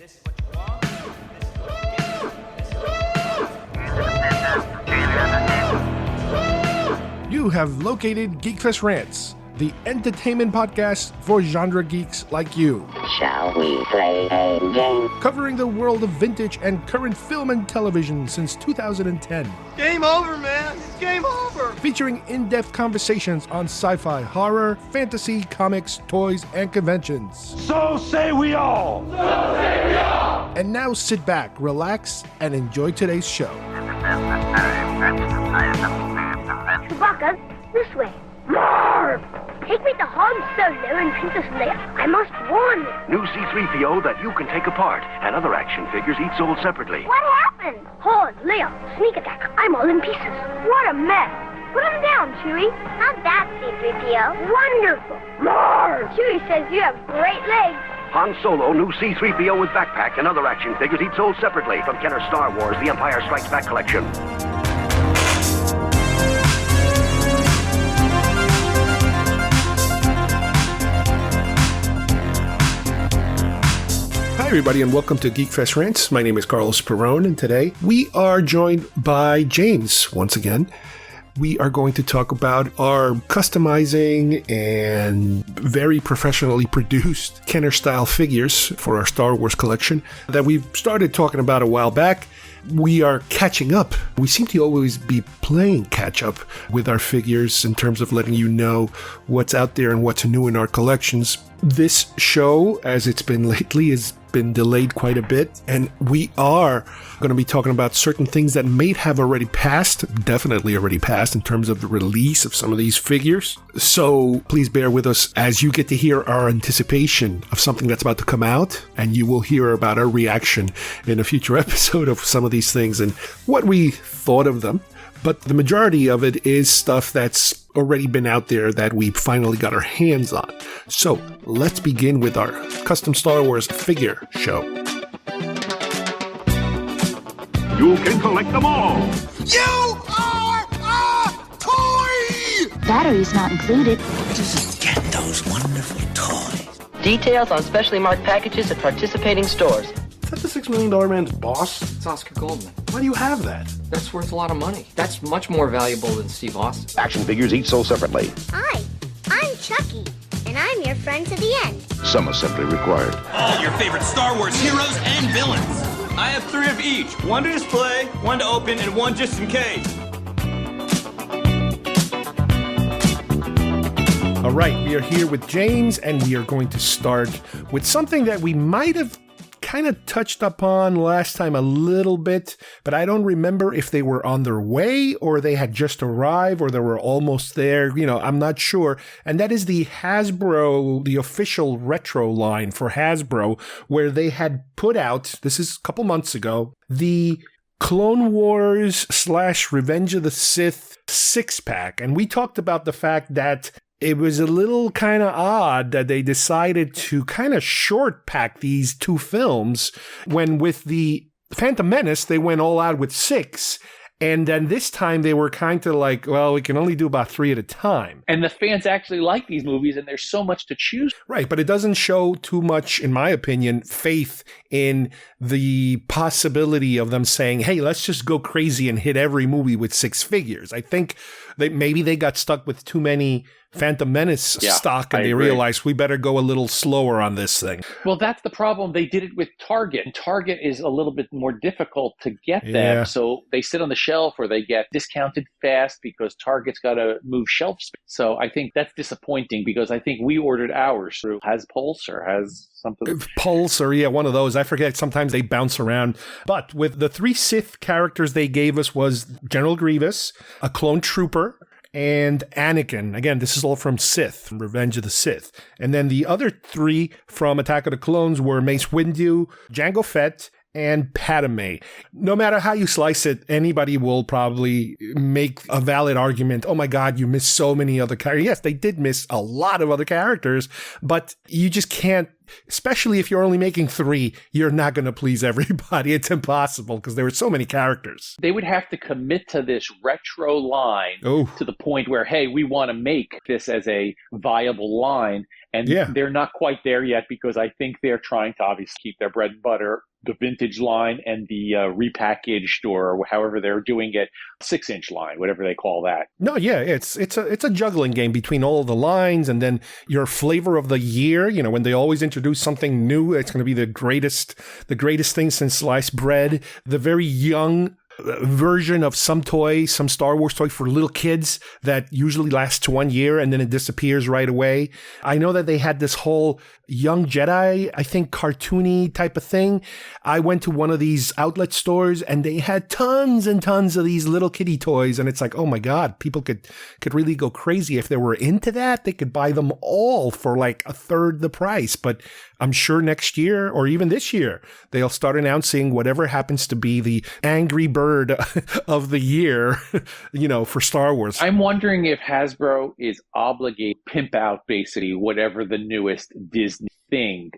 This is what you want. This is what you get. This is what you get. You have located GeekFest Rants, the entertainment podcast for genre geeks like you. Shall we play a game? Covering the world of vintage and current film and television since 2010. Game over, man. It's game over. Featuring in-depth conversations on sci-fi, horror, fantasy, comics, toys, and conventions. So say we all. So say we all. And now sit back, relax, and enjoy today's show. Chewbacca, this way. Marv! Take me to Han Solo and Princess Leia. I must warn them. New C-3PO that you can take apart, and other action figures each sold separately. What happened? Han, Leia, sneak attack. I'm all in pieces. What a mess. Put him down, Chewie. How's that, C-3PO? Wonderful. Marv! Chewie says you have great legs. Han Solo, new C-3PO with backpack, and other action figures each sold separately from Kenner Star Wars, The Empire Strikes Back collection. Hi, everybody, and welcome to GeekFest Rants. My name is Carlos Perron, and today we are joined by James once again. We are going to talk about our customizing and very professionally produced Kenner-style figures for our Star Wars collection that we started talking about a while back. We are catching up. We seem to always be playing catch up with our figures in terms of letting you know what's out there and what's new in our collections. This show, as it's been lately, has been delayed quite a bit, and we are going to be talking about certain things that may have already passed, definitely already passed in terms of the release of some of these figures. So please bear with us as you get to hear our anticipation of something that's about to come out, and you will hear about our reaction in a future episode of some of these things and what we thought of them. But the majority of it is stuff that's already been out there that we finally got our hands on. So let's begin with our custom Star Wars figure show. You can collect them all. You are a toy! Batteries not included. Just get those wonderful toys. Details on specially marked packages at participating stores. Is that the $6 million man's boss? It's Oscar Goldman. Why do you have that? That's worth a lot of money. That's much more valuable than Steve Austin. Action figures each sold separately. Hi, I'm Chucky, and I'm your friend to the end. Some assembly required. All your favorite Star Wars heroes and villains. I have 3 of each. 1 to display, 1 to open, and 1 just in case. All right, we are here with James, and we are going to start with something that we might have kind of touched upon last time a little bit, but I don't remember if they were on their way or they had just arrived or they were almost there. You know, I'm not sure. And that is the Hasbro, the official retro line for Hasbro, where they had put out, this is a couple months ago, the Clone Wars / Revenge of the Sith 6-pack. And we talked about the fact that it was a little kind of odd that they decided to kind of short pack these 2 films when with the Phantom Menace, they went all out with 6. And then this time they were kind of like, well, we can only do about 3 at a time. And the fans actually like these movies, and there's so much to choose. Right, but it doesn't show too much, in my opinion, faith in the possibility of them saying, hey, let's just go crazy and hit every movie with 6 figures. I think maybe they got stuck with too many Phantom Menace stock, and they realized we better go a little slower on this thing. Well, that's the problem. They did it with Target. And Target is a little bit more difficult to get them. So they sit on the shelf or they get discounted fast because Target's got to move shelf space. So I think that's disappointing because I think we ordered ours through Pulse or has something. Pulse or one of those. I forget. Sometimes they bounce around. But with the 3 Sith characters they gave us was General Grievous, a clone trooper, and Anakin. Again, this is all from Sith, from Revenge of the Sith. And then the other 3 from Attack of the Clones were Mace Windu, Jango Fett, and Padme. No matter how you slice it, anybody will probably make a valid argument. Oh my God, you missed so many other characters. Yes, they did miss a lot of other characters, but you just can't especially if you're only making 3, you're not going to please everybody. It's impossible because there were so many characters. They would have to commit to this retro line to the point where, hey, we want to make this as a viable line. And they're not quite there yet because I think they're trying to obviously keep their bread and butter, the vintage line and the repackaged or however they're doing it, 6-inch line, whatever they call that. No, yeah, it's a juggling game between all of the lines and then your flavor of the year. You know, when they always introduce something new, it's going to be the greatest thing since sliced bread. The very young version of some toy, some Star Wars toy for little kids that usually lasts 1 year and then it disappears right away. I know that they had this whole Young Jedi, I think, cartoony type of thing. I went to one of these outlet stores and they had tons and tons of these little kiddie toys. And it's like, oh my God, people could really go crazy. If they were into that, they could buy them all for like a third the price. But I'm sure next year or even this year, they'll start announcing whatever happens to be the Angry Bird of the year, you know, for Star Wars. I'm wondering if Hasbro is obligated to pimp out basically whatever the newest Disney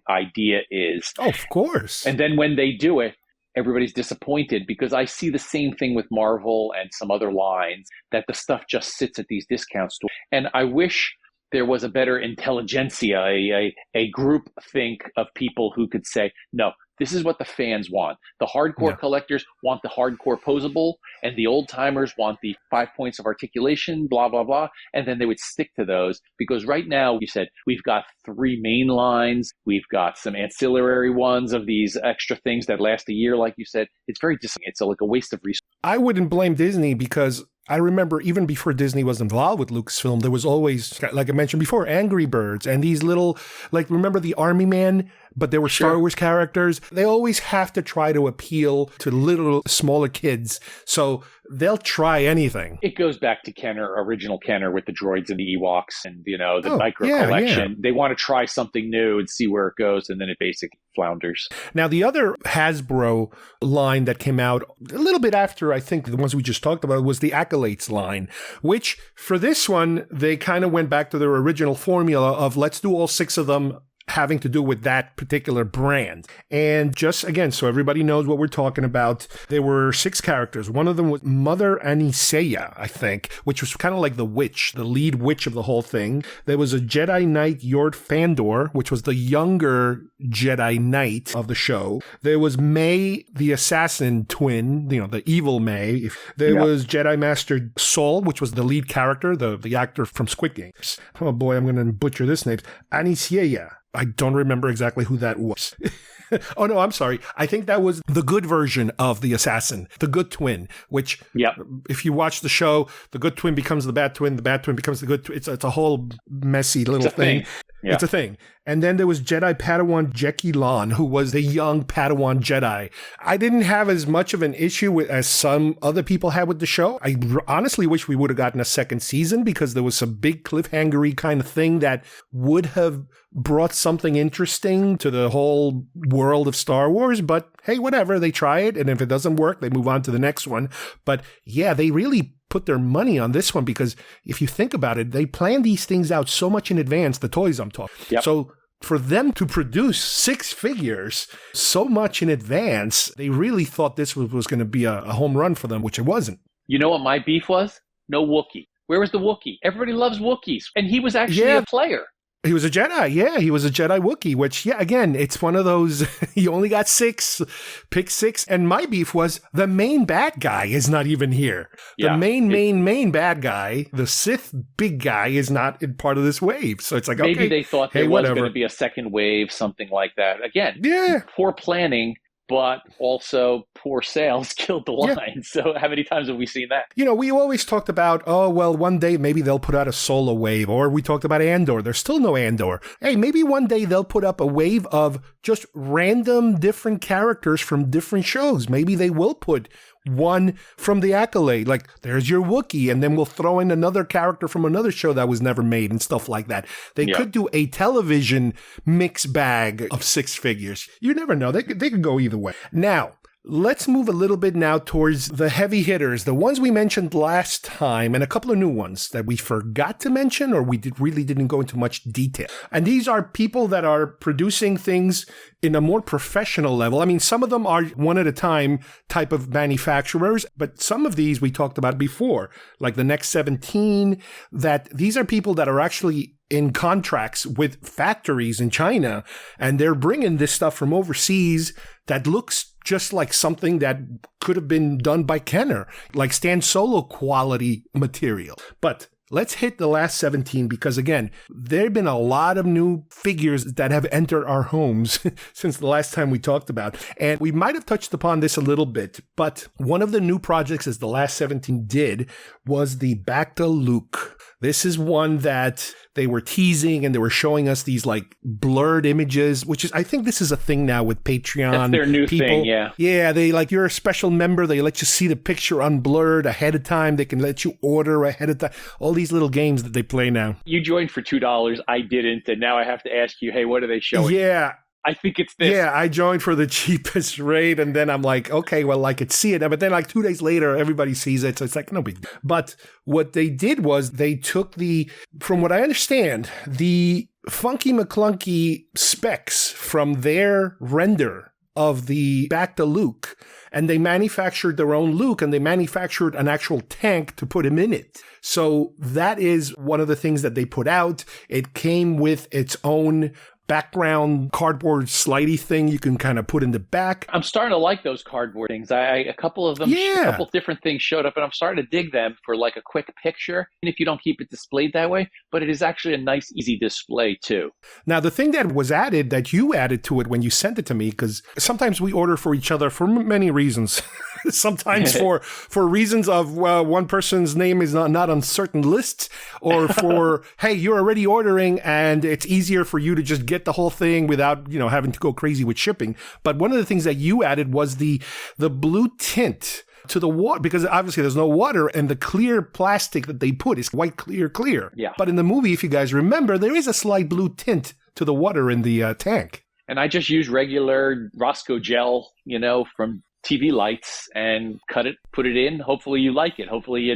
idea is. Oh, of course. And then when they do it, everybody's disappointed because I see the same thing with Marvel and some other lines that the stuff just sits at these discount stores. And I wish there was a better intelligentsia, a group think of people who could say, no, this is what the fans want. The hardcore collectors want the hardcore posable, and the old timers want the 5 points of articulation, blah, blah, blah. And then they would stick to those because right now, you said, we've got 3 main lines. We've got some ancillary ones of these extra things that last a year, like you said. It's very disappointing. It's like a waste of resources. I wouldn't blame Disney because I remember even before Disney was involved with Lucasfilm, there was always, like I mentioned before, Angry Birds and these little, like, remember the Army Man, but they were Star Wars characters. They always have to try to appeal to little smaller kids. So they'll try anything. It goes back to Kenner, original Kenner with the droids and the Ewoks and, you know, the micro collection. Yeah. They want to try something new and see where it goes. And then it basically flounders. Now, the other Hasbro line that came out a little bit after, I think the ones we just talked about, was the Acolytes line, which for this one, they kind of went back to their original formula of let's do all 6 of them having to do with that particular brand. And just again, so everybody knows what we're talking about, there were 6 characters. One of them was Mother Aniseya, I think, which was kind of like the witch, the lead witch of the whole thing. There was a Jedi Knight Yord Fandor, which was the younger Jedi Knight of the show. There was May, the assassin twin, you know, the evil May. There was Jedi Master Saul, which was the lead character, the actor from Squid Games. Oh boy, I'm going to butcher this name. Aniseya. I don't remember exactly who that was. Oh, no, I'm sorry. I think that was the good version of the assassin, the good twin, which if you watch the show, the good twin becomes the bad twin becomes the good twin. It's a whole messy little thing. Yeah. It's a thing. And then there was Jedi Padawan Jeki Lon, who was the young Padawan Jedi. I didn't have as much of an issue as some other people had with the show. I honestly wish we would have gotten a second season because there was some big cliffhangery kind of thing that would have brought something interesting to the whole world of Star Wars. But hey, whatever, they try it. And if it doesn't work, they move on to the next one. But yeah, they really put their money on this one because if you think about it, they plan these things out so much in advance, the toys I'm talking. Yep. So for them to produce 6 figures so much in advance, they really thought this was going to be a home run for them, which it wasn't. You know what my beef was? No Wookiee. Where was the Wookiee? Everybody loves Wookiees. And he was actually a player. He was a Jedi. Yeah, he was a Jedi Wookiee, which, yeah, again, it's one of those, you only got 6, pick 6. And my beef was the main bad guy is not even here. The main bad guy, the Sith big guy, is not in part of this wave. So it's like, maybe they thought there was going to be a second wave, something like that. Again, poor planning. But also poor sales killed the line. Yeah. So how many times have we seen that? You know, we always talked about, oh, well, one day maybe they'll put out a solo wave. Or we talked about Andor. There's still no Andor. Hey, maybe one day they'll put up a wave of just random different characters from different shows. Maybe they will put one from the Accolade, like there's your Wookiee, and then we'll throw in another character from another show that was never made and stuff like that. They could do a television mix bag of 6 figures. You never know. They could go either way. Now, let's move a little bit now towards the heavy hitters, the ones we mentioned last time, and a couple of new ones that we forgot to mention or we really didn't go into much detail. And these are people that are producing things in a more professional level. I mean, some of them are one at a time type of manufacturers, but some of these we talked about before, like the Next 17, that these are people that are actually in contracts with factories in China, and they're bringing this stuff from overseas that looks just like something that could have been done by Kenner, like Stan Solo quality material. But let's hit the last 17 because, again, there have been a lot of new figures that have entered our homes since the last time we talked about. And we might have touched upon this a little bit, but one of the new projects as the last 17 did was the Back to Luke. This is one that they were teasing and they were showing us these like blurred images, which is, I think this is a thing now with Patreon. That's their new people. Thing, yeah. Yeah, they like, you're a special member. They let you see the picture unblurred ahead of time. They can let you order ahead of time. All these little games that they play now. You joined for $2. I didn't. And now I have to ask you, hey, what are they showing? Yeah. I think it's this. Yeah, I joined for the cheapest rate, and then I'm like, okay, well, I could see it. But then like 2 days later, everybody sees it, so it's like, no big deal. But what they did was they took from what I understand, the Funky McClunky specs from their render of the Back to Luke, and they manufactured their own Luke, and they manufactured an actual tank to put him in it. So that is one of the things that they put out. It came with its own background cardboard slidey thing you can kind of put in the back. I'm starting to like those cardboard things. A couple of them, a couple different things showed up, and I'm starting to dig them for like a quick picture. And if you don't keep it displayed that way, but it is actually a nice, easy display too. Now, the thing that was added, that you added to it when you sent it to me, because sometimes we order for each other for many reasons. Sometimes for reasons of, well, one person's name is not on certain lists, or for, hey, you're already ordering and it's easier for you to just get the whole thing without, having to go crazy with shipping. But one of the things that you added was the blue tint to the water, because obviously there's no water, and the clear plastic that they put is white clear. Yeah. But in the movie, if you guys remember, there is a slight blue tint to the water in the tank. And I just use regular Roscoe gel, from TV lights and cut it, put it in. Hopefully you like it. Hopefully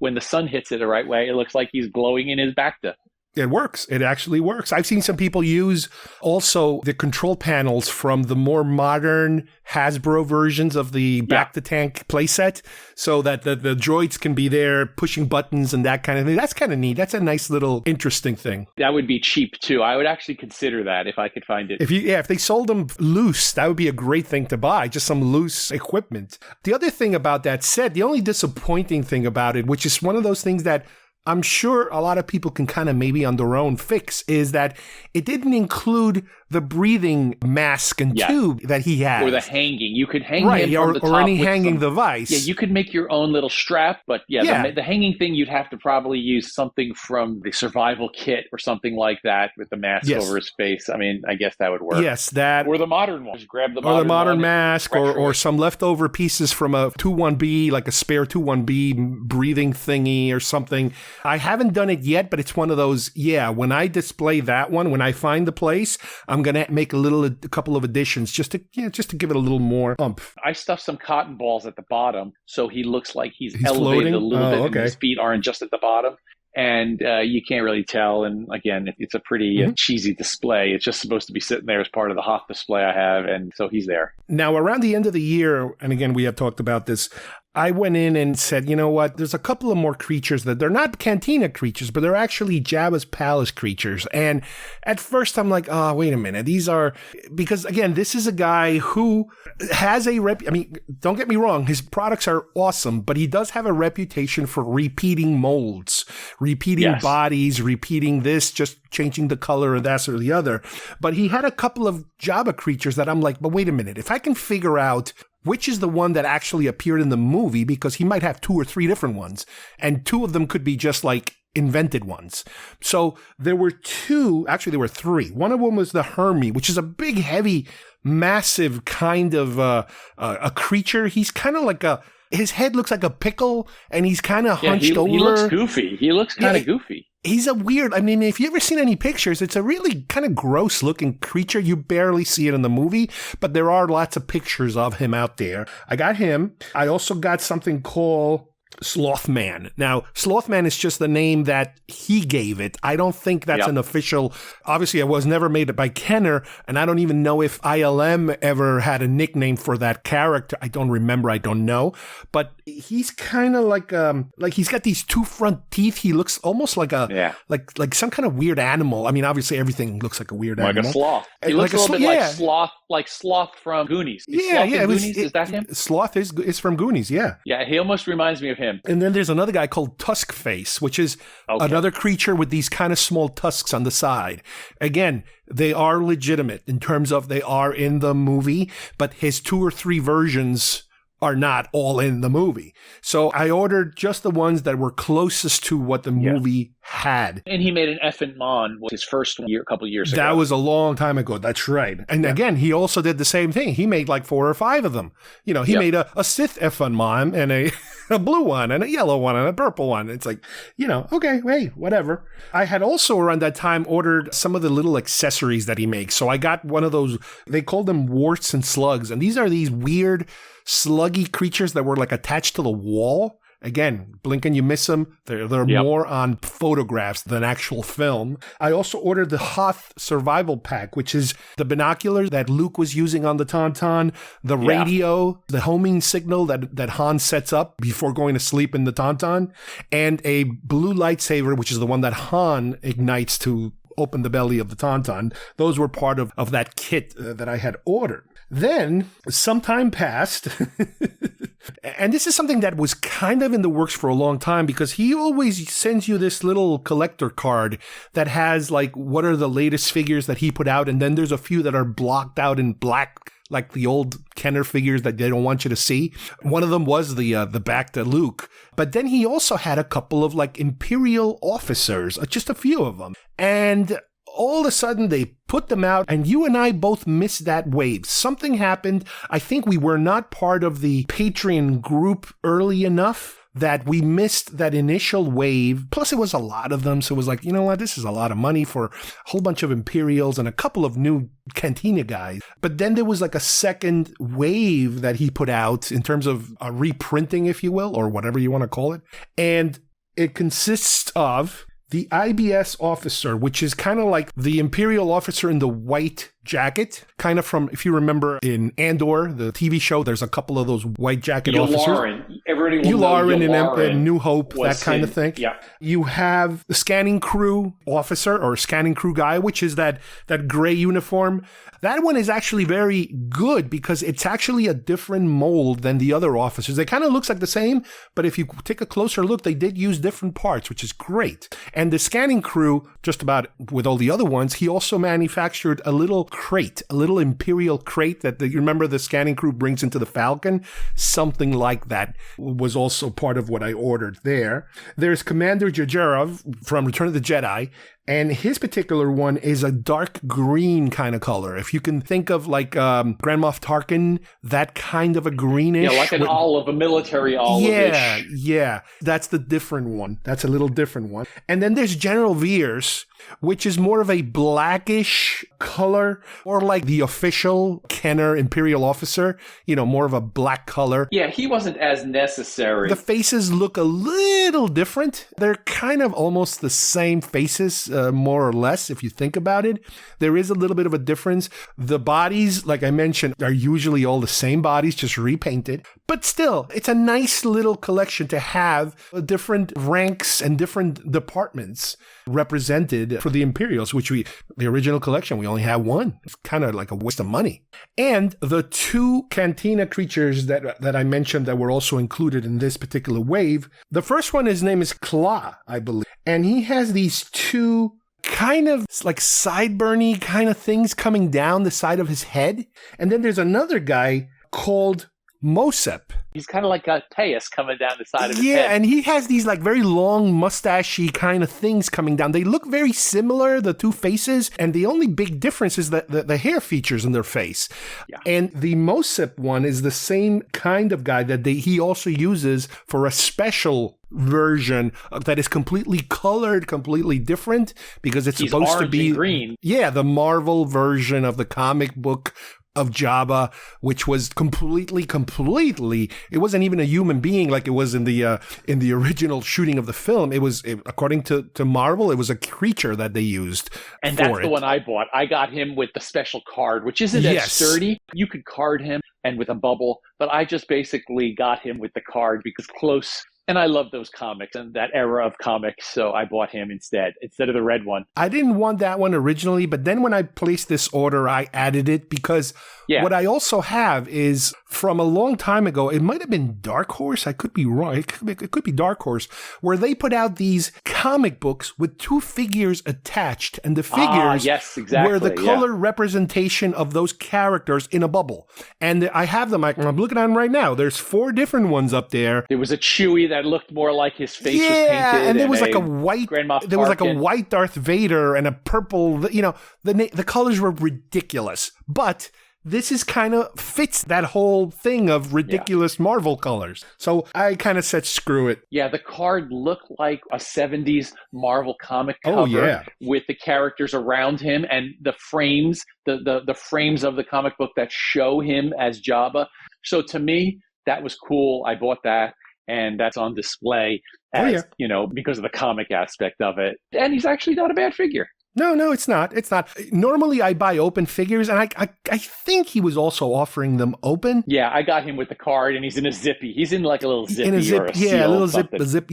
when the sun hits it the right way, it looks like he's glowing in his Bacta. It works. It actually works. I've seen some people use also the control panels from the more modern Hasbro versions of the Back to Tank playset, so that the droids can be there pushing buttons and that kind of thing. That's kind of neat. That's a nice little interesting thing. That would be cheap too. I would actually consider that if I could find it. If they sold them loose, that would be a great thing to buy. Just some loose equipment. The other thing about that set, the only disappointing thing about it, which is one of those things that I'm sure a lot of people can kind of maybe on their own fix, is that it didn't include the breathing mask and tube that he has. Or the hanging. You could hang him from the top. Or any hanging device. Yeah, you could make your own little strap, but the hanging thing, you'd have to probably use something from the survival kit or something like that with the mask over his face. I mean, I guess that would work. Yes, that. Or the modern one. Just grab the modern mask, or some leftover pieces from a 2-1B, like a spare 2-1B breathing thingy or something. I haven't done it yet, but it's one of those, when I display that one, when I find the place, I'm going to make a couple of additions just to give it a little more oomph. I stuffed some cotton balls at the bottom, so he looks like he's elevated floating a little bit, okay. And his feet aren't just at the bottom. And you can't really tell. And again, it's a pretty cheesy display. It's just supposed to be sitting there as part of the Hoth display I have. And so he's there. Now, around the end of the year, and again, we have talked about this, I went in and said, you know what, there's a couple of more creatures that they're not Cantina creatures, but they're actually Jabba's Palace creatures. And at first I'm like, oh, wait a minute. These are, because again, this is a guy who has I mean, don't get me wrong, his products are awesome, but he does have a reputation for repeating molds, repeating bodies, repeating this, just changing the color of that or the other. But he had a couple of Jabba creatures that I'm like, but wait a minute, if I can figure out which is the one that actually appeared in the movie, because he might have 2 or 3 different ones, and 2 of them could be just like invented ones. So there were 2, actually there were 3. One of them was the Hermie, which is a big, heavy, massive kind of a creature. He's kind of like his head looks like a pickle, and he's kind of hunched over. He looks goofy. He looks kind of goofy. He's a weird, I mean, if you've ever seen any pictures, it's a really kind of gross looking creature. You barely see it in the movie, but there are lots of pictures of him out there. I got him. I also got something called Slothman. Now, Slothman is just the name that he gave it. I don't think that's an official. Obviously, it was never made by Kenner, and I don't even know if ILM ever had a nickname for that character. I don't remember. I don't know. But he's kind of like he's got these two front teeth. He looks almost like like some kind of weird animal. I mean, obviously, everything looks like a weird animal. Like a sloth. He looks a little bit like Sloth from Goonies. Is that him? Sloth is from Goonies, yeah. Yeah, he almost reminds me of him. And then there's another guy called Tuskface, which is another creature with these kind of small tusks on the side. Again, they are legitimate in terms of they are in the movie, but his 2 or 3 versions are not all in the movie. So I ordered just the ones that were closest to what the movie had. And he made an Effin' Mon, his first year, a couple of years ago. That was a long time ago. That's right. And again, he also did the same thing. He made like 4 or 5 of them. You know, he made a Sith Effin' Mon and a blue one and a yellow one and a purple one. It's like, you know, okay, hey, whatever. I had also around that time ordered some of the little accessories that he makes. So I got one of those, they called them warts and slugs. And these are these weird sluggy creatures that were like attached to the wall. Again, blink and you miss them. They're more on photographs than actual film. I also ordered the Hoth Survival Pack, which is the binoculars that Luke was using on the Tauntaun, the radio, the homing signal that Han sets up before going to sleep in the Tauntaun, and a blue lightsaber, which is the one that Han ignites to open the belly of the Tauntaun. Those were part of that kit that I had ordered. Then, some time passed, and this is something that was kind of in the works for a long time because he always sends you this little collector card that has, like, what are the latest figures that he put out, and then there's a few that are blocked out in black, like the old Kenner figures that they don't want you to see. One of them was the back to Luke. But then he also had a couple of, like, Imperial officers, just a few of them. And all of a sudden, they put them out, and you and I both missed that wave. Something happened. I think we were not part of the Patreon group early enough that we missed that initial wave. Plus, it was a lot of them, so it was like, you know what? This is a lot of money for a whole bunch of Imperials and a couple of new Cantina guys. But then there was like a second wave that he put out in terms of a reprinting, if you will, or whatever you want to call it. And it consists of the IBS officer, which is kind of like the Imperial officer in the white jacket, kind of from, if you remember in Andor, the TV show, there's a couple of those white jacket officers. Everybody will know Yularen in New Hope, that kind of thing. Yeah. You have the scanning crew officer or scanning crew guy, which is that gray uniform. That one is actually very good because it's actually a different mold than the other officers. They kind of looks like the same, but if you take a closer look, they did use different parts, which is great. And the scanning crew, just about with all the other ones, he also manufactured a little crate, a little Imperial crate that you remember the scanning crew brings into the Falcon. Something like that was also part of what I ordered there. There's Commander Jajarov from Return of the Jedi. And his particular one is a dark green kind of color. If you can think of like Grand Moff Tarkin, that kind of a greenish. Yeah, like an olive, a military olive-ish. Yeah. That's the different one. That's a little different one. And then there's General Veers, which is more of a blackish color, or like the official Kenner Imperial officer, more of a black color. Yeah, he wasn't as necessary. The faces look a little different. They're kind of almost the same faces, more or less, if you think about it. There is a little bit of a difference. The bodies, like I mentioned, are usually all the same bodies, just repainted. But still, it's a nice little collection to have different ranks and different departments represented for the Imperials, which the original collection, we only had one. It's kind of like a waste of money. And the 2 Cantina creatures that I mentioned that were also included in this particular wave. The first one, his name is Claw, I believe. And he has these 2 kind of like sideburny kind of things coming down the side of his head. And then there's another guy called Mosep. He's kind of like a Teus coming down the side of his head. Yeah, and he has these like very long mustachy kind of things coming down. They look very similar, the two faces, and the only big difference is the hair features in their face. Yeah. And the Mosip one is the same kind of guy that he also uses for a special version that is completely colored, completely different, because it's He's supposed to be green. Yeah, the Marvel version of the comic book of Jabba, which was completely, it wasn't even a human being like it was in the original shooting of the film. According to Marvel, it was a creature that they used. And that's the one I bought. I got him with the special card, which isn't as sturdy. You could card him and with a bubble, but I just basically got him with the card because close. And I love those comics and that era of comics, so I bought him instead of the red one. I didn't want that one originally, but then when I placed this order, I added it because what I also have is from a long time ago, it might have been Dark Horse, I could be wrong, it could be Dark Horse, where they put out these comic books with two figures attached, and the figures were the color representation of those characters in a bubble. And I have them, I'm looking at them right now, there's 4 different ones up there. There was a Chewie that looked more like his face was painted. And there was like a white, there was like a white Darth Vader and a purple, the colors were ridiculous. But this is kind of fits that whole thing of ridiculous Marvel colors. So I kind of said, screw it. Yeah, the card looked like a 70s Marvel comic cover with the characters around him and the frames, the frames of the comic book that show him as Jabba. So to me, that was cool. I bought that. And that's on display as, because of the comic aspect of it. And he's actually not a bad figure. No, it's not. It's not. Normally, I buy open figures, and I think he was also offering them open. Yeah, I got him with the card, and he's in a zippy. He's in like a little zippy or a seal, a little zip,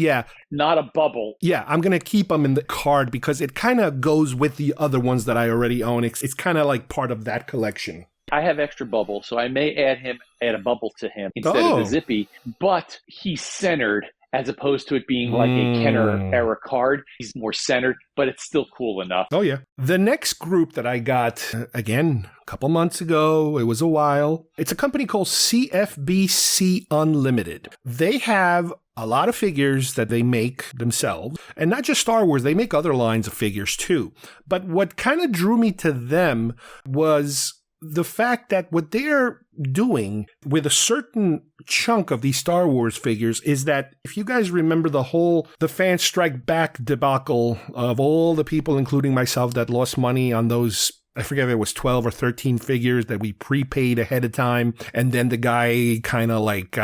not a bubble. Yeah, I'm going to keep him in the card because it kind of goes with the other ones that I already own. It's kind of like part of that collection. I have extra bubble, so I may add a bubble to him instead of the zippy, but he's centered as opposed to it being like a Kenner era card. He's more centered, but it's still cool enough. Oh, yeah. The next group that I got, again, a couple months ago, it was a while. It's a company called CFBC Unlimited. They have a lot of figures that they make themselves, and not just Star Wars, they make other lines of figures too. But what kind of drew me to them was the fact that what they're doing with a certain chunk of these Star Wars figures is that if you guys remember the Fan Strike Back debacle of all the people, including myself, that lost money on those, I forget if it was 12 or 13 figures that we prepaid ahead of time. And then the guy kind of like,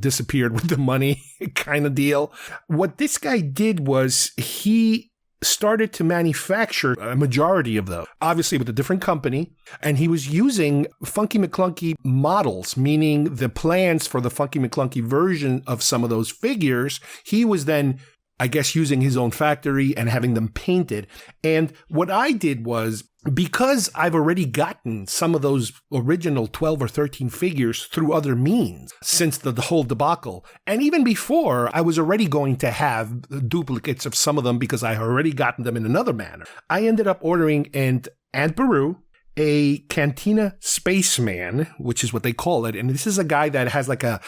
disappeared with the money kind of deal. What this guy did was he started to manufacture a majority of those, obviously with a different company, and he was using Funky McClunky models, meaning the plans for the Funky McClunky version of some of those figures. He was then, I guess, using his own factory and having them painted. And what I did was, because I've already gotten some of those original 12 or 13 figures through other means since the whole debacle, and even before, I was already going to have duplicates of some of them because I had already gotten them in another manner. I ended up ordering an Aunt Beru, a Cantina Spaceman, which is what they call it. And this is a guy that has like a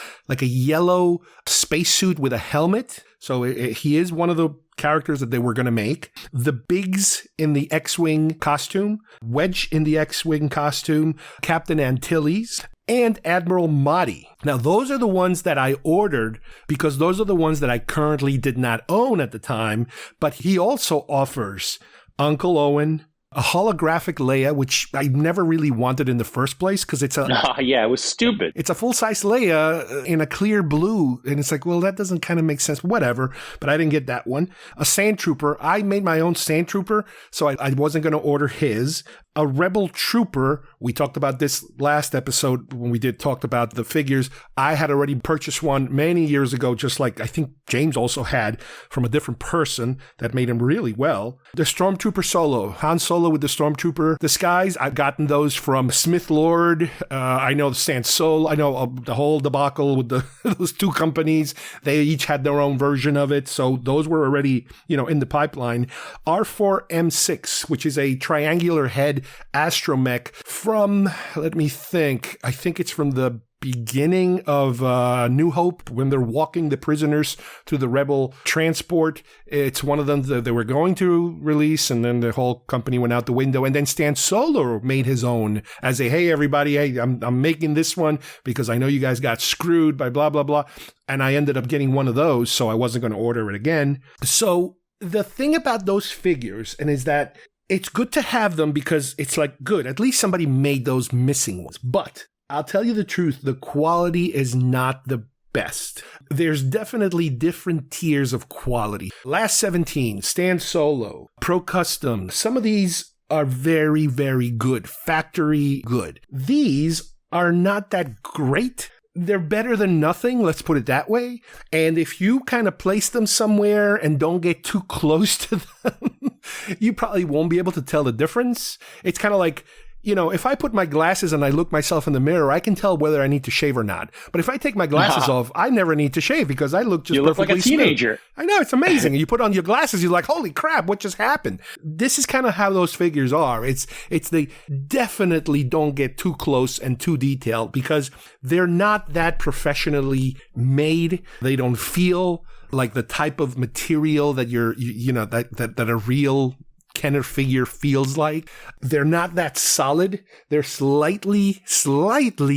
yellow spacesuit with a helmet. So he is one of the characters that they were going to make. The Biggs in the X-Wing costume, Wedge in the X-Wing costume, Captain Antilles, and Admiral Mahdi. Now, those are the ones that I ordered because those are the ones that I currently did not own at the time. But he also offers Uncle Owen, a holographic Leia, which I never really wanted in the first place because it's it was stupid. It's a full-size Leia in a clear blue, and it's like, well, that doesn't kind of make sense. Whatever, but I didn't get that one. A Sand Trooper. I made my own Sand Trooper, so I wasn't going to order his. A Rebel Trooper. We talked about this last episode when we talked about the figures. I had already purchased one many years ago, just like I think James also had from a different person that made him really well. The Stormtrooper Solo. Han Solo with the Stormtrooper disguise. I've gotten those from Smith Lord. I know Stan Solo. I know the whole debacle with those two companies. They each had their own version of it. So those were already, in the pipeline. R4M6, which is a triangular head astromech from, let me think. I think it's from the beginning of New Hope when they're walking the prisoners to the rebel transport. It's one of them that they were going to release, and then the whole company went out the window. And then Stan Solo made his own as a, hey, everybody, hey, I'm making this one because I know you guys got screwed by blah, blah, blah. And I ended up getting one of those, so I wasn't going to order it again. So the thing about those figures, and is that it's good to have them because it's like, good, at least somebody made those missing ones. But I'll tell you the truth, the quality is not the best. There's definitely different tiers of quality. Last 17, Stan Solo, Pro Custom, some of these are very, very good, factory good. These are not that great. They're better than nothing, let's put it that way. And if you kind of place them somewhere and don't get too close to them, you probably won't be able to tell the difference. It's kind of like, you know, if I put my glasses and I look myself in the mirror, I can tell whether I need to shave or not. But if I take my glasses off, I never need to shave because I look just you look perfectly like a teenager. smooth. I know, it's amazing. And you put on your glasses, you're like, holy crap, what just happened? This is kind of how those figures are. It's they definitely don't get too close and too detailed because they're not that professionally made. They don't feel like the type of material that that a real Kenner figure feels like. They're not that solid. They're slightly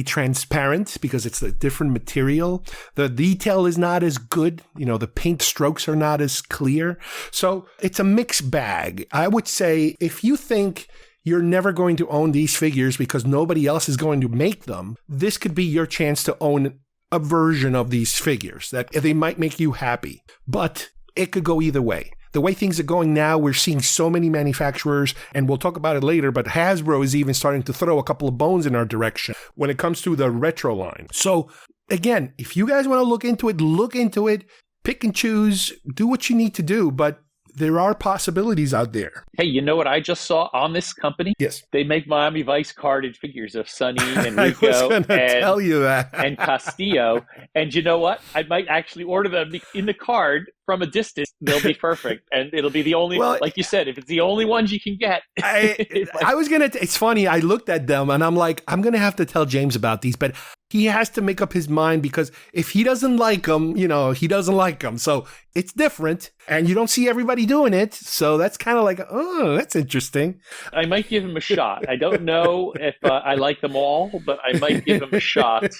transparent because it's a different material. The detail is not as good. You know, the paint strokes are not as clear. So it's a mixed bag. I would say if you think you're never going to own these figures because nobody else is going to make them, this could be your chance to own a version of these figures that they might make you happy. But it could go either way. The way things are going now, we're seeing so many manufacturers, and we'll talk about it later, but Hasbro is even starting to throw a couple of bones in our direction when it comes to the retro line. So, again, if you guys want to look into it, pick and choose, do what you need to do, but there are possibilities out there. Hey, you know what I just saw on this company? Yes. They make Miami Vice carded figures of Sonny and I Rico was going to tell you that. and Castillo. And you know what? I might actually order them in the card from a distance. They'll be perfect. And it'll be the only, like you said, if it's the only ones you can get. I was going to, it's funny. I looked at them and I'm like, I'm going to have to tell James about these, but he has to make up his mind because if he doesn't like them, you know, he doesn't like them. So it's different and you don't see everybody doing it. So that's kind of like, oh, that's interesting. I might give him a shot. I don't know if I like them all, but I might give him a shot.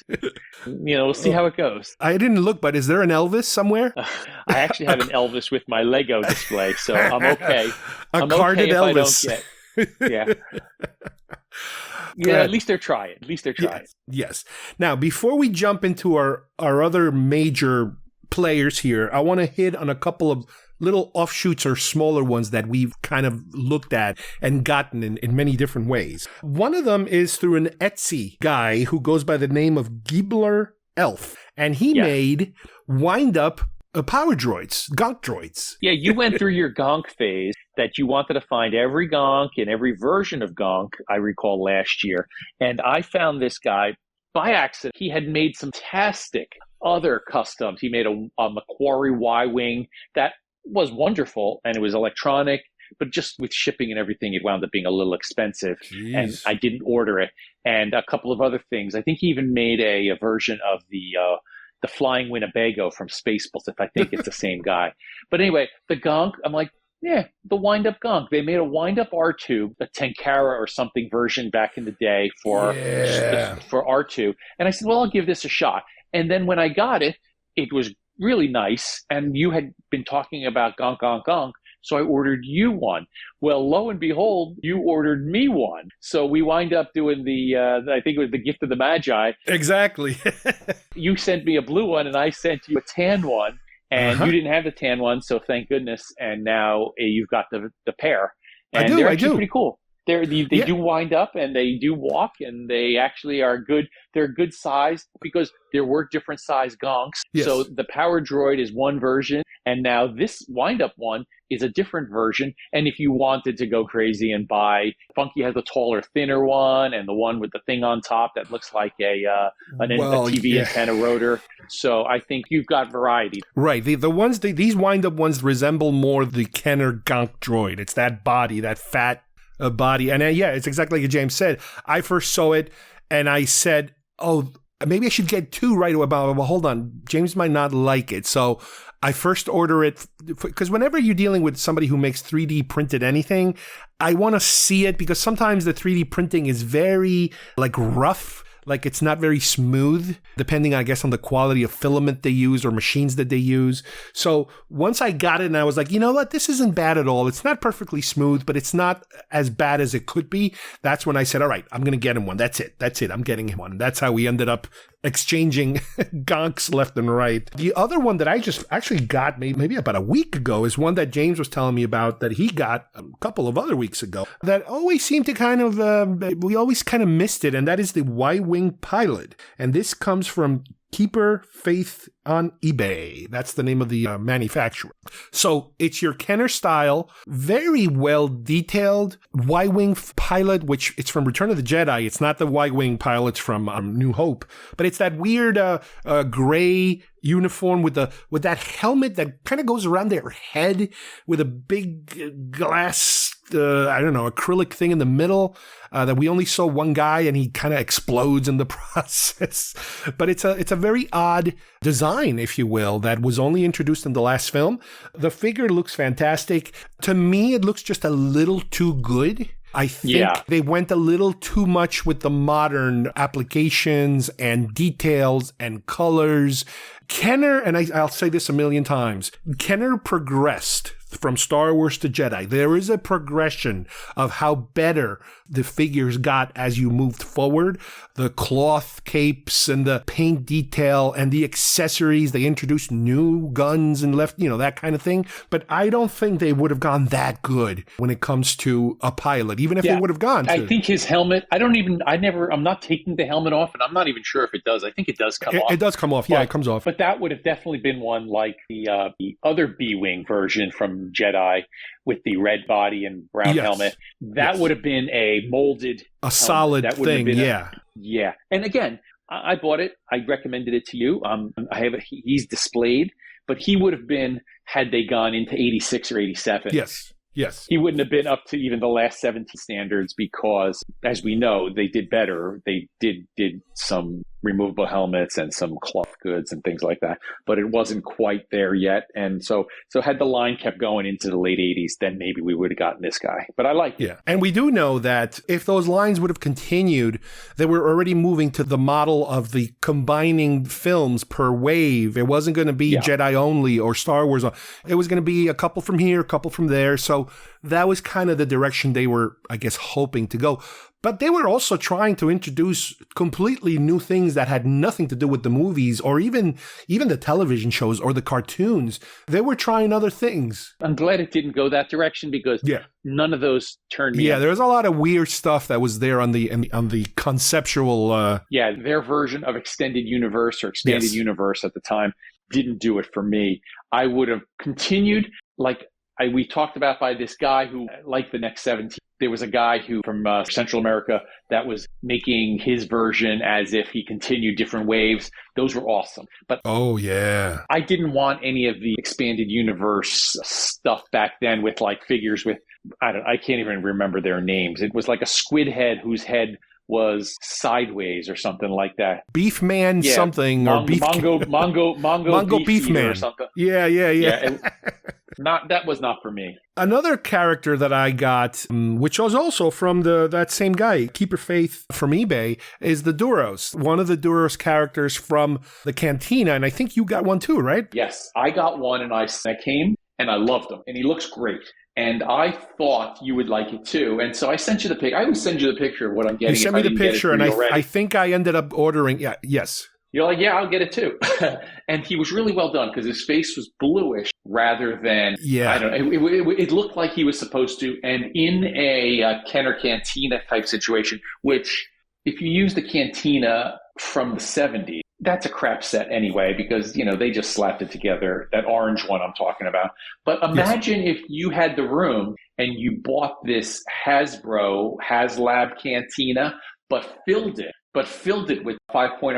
You know, we'll see how it goes. I didn't look, but is there an Elvis somewhere? I actually have an Elvis with my Lego display, so I'm okay. A carded Elvis. Yeah. Yeah, at least they're trying. Yes. Now, before we jump into our other major players here, I want to hit on a couple of little offshoots or smaller ones that we've kind of looked at and gotten in many different ways. One of them is through an Etsy guy who goes by the name of Giebler Elf, and he made wind-up power droids, gonk droids. Yeah, you went through your gonk phase that you wanted to find every gonk and every version of gonk, I recall last year. And I found this guy by accident. He had made some fantastic other customs. He made a Macquarie Y-Wing that was wonderful, and it was electronic, but just with shipping and everything, it wound up being a little expensive. Jeez. And I didn't order it. And a couple of other things. I think he even made a version of the Flying Winnebago from Spaceballs, if I think it's the same guy. But anyway, the gonk, I'm like, yeah, the wind-up gonk. They made a wind-up R2, a Tenkara or something version back in the day for R2. And I said, well, I'll give this a shot. And then when I got it, it was really nice. And you had been talking about gonk, gonk, gonk. So I ordered you one. Well, lo and behold, you ordered me one. So we wind up doing I think it was the gift of the Magi. Exactly. You sent me a blue one and I sent you a tan one. And you didn't have the tan one, so thank goodness. And now you've got the pair. And they're actually pretty cool. They do wind up and they do walk and they actually are good. They're good size because there were different size gonks. Yes. So the Power Droid is one version and now this wind up one is a different version. And if you wanted to go crazy and buy, Funky has the taller, thinner one and the one with the thing on top that looks like a TV antenna rotor. So I think you've got variety. Right. These wind up ones resemble more the Kenner gonk droid. It's that body, that fat body. And it's exactly like James said. I first saw it and I said, oh, maybe I should get two right away. Well, hold on. James might not like it. So I first order it because whenever you're dealing with somebody who makes 3D printed anything, I want to see it because sometimes the 3D printing is very like rough. Like it's not very smooth, depending, I guess, on the quality of filament they use or machines that they use. So once I got it and I was like, you know what, this isn't bad at all. It's not perfectly smooth, but it's not as bad as it could be. That's when I said, all right, I'm going to get him one. That's it. I'm getting him one. And that's how we ended up exchanging gonks left and right. The other one that I just actually got maybe about a week ago is one that James was telling me about that he got a couple of other weeks ago that always seemed to kind of, we always kind of missed it. And that is the Y-Wing Pilot. And this comes from Keeper Faith on eBay. That's the name of the manufacturer. So it's your Kenner style, very well detailed Y-Wing Pilot, which it's from Return of the Jedi. It's not the Y-Wing pilots from New Hope, but it's that weird gray uniform with that helmet that kind of goes around their head with a big glass acrylic thing in the middle that we only saw one guy and he kind of explodes in the process. But it's a very odd design, if you will, that was only introduced in the last film. The figure looks fantastic. To me, it looks just a little too good. I think they went a little too much with the modern applications and details and colors. Kenner, and I'll say this a million times, Kenner progressed from Star Wars to Jedi. There is a progression of how better the figures got as you moved forward. The cloth capes and the paint detail and the accessories. They introduced new guns and left, that kind of thing. But I don't think they would have gone that good when it comes to a pilot, even if they would have gone to. I think his helmet, I'm not taking the helmet off, and I'm not even sure if it does. I think it does come off. It does come off. Yeah, it comes off. But that would have definitely been one like the other B-Wing version from Jedi with the red body and brown helmet. That would have been a molded helmet. Solid thing, yeah. And again, I bought it. I recommended it to you. He's displayed, but he would have been had they gone into 86 or 87. Yes. He wouldn't have been up to even the last 17 standards because, as we know, they did better. They did some removable helmets and some cloth goods and things like that, but it wasn't quite there yet. And so had the line kept going into the late 80s, then maybe we would have gotten this guy. But I like it. Yeah. And we do know that if those lines would have continued, they were already moving to the model of the combining films per wave. It wasn't going to be Jedi only or Star Wars. It was going to be a couple from here, a couple from there. So that was kind of the direction they were, I guess, hoping to go. But they were also trying to introduce completely new things that had nothing to do with the movies or even the television shows or the cartoons. They were trying other things. I'm glad it didn't go that direction because none of those turned me. Yeah, there was a lot of weird stuff that was there on the conceptual. Their version of extended universe or expanded universe at the time didn't do it for me. I would have continued we talked about by this guy who, like the next 17, there was a guy who from Central America that was making his version as if he continued different waves. Those were awesome. But I didn't want any of the expanded universe stuff back then with figures with, I can't even remember their names. It was like a squid head whose head was sideways or something like that. Beef Man something or beef Mongo Beef Man or something. Yeah. That was not for me. Another character that I got, which was also from that same guy, Keeper Faith from eBay, is the Duros. One of the Duros characters from the Cantina, and I think you got one too, right? Yes, I got one, and I came and I loved him, and he looks great. And I thought you would like it too. And so I sent you the picture. I would send you the picture of what I'm getting. You sent me the picture, and I think I ended up ordering. Yeah, yes. You're like, yeah, I'll get it too. And he was really well done because his face was bluish rather than, I don't know, it looked like he was supposed to. And in a Kenner Cantina type situation, which if you use the Cantina from the 70s, that's a crap set anyway because, they just slapped it together, that orange one I'm talking about. But imagine if you had the room and you bought this Hasbro HasLab Cantina, but filled it with 5-point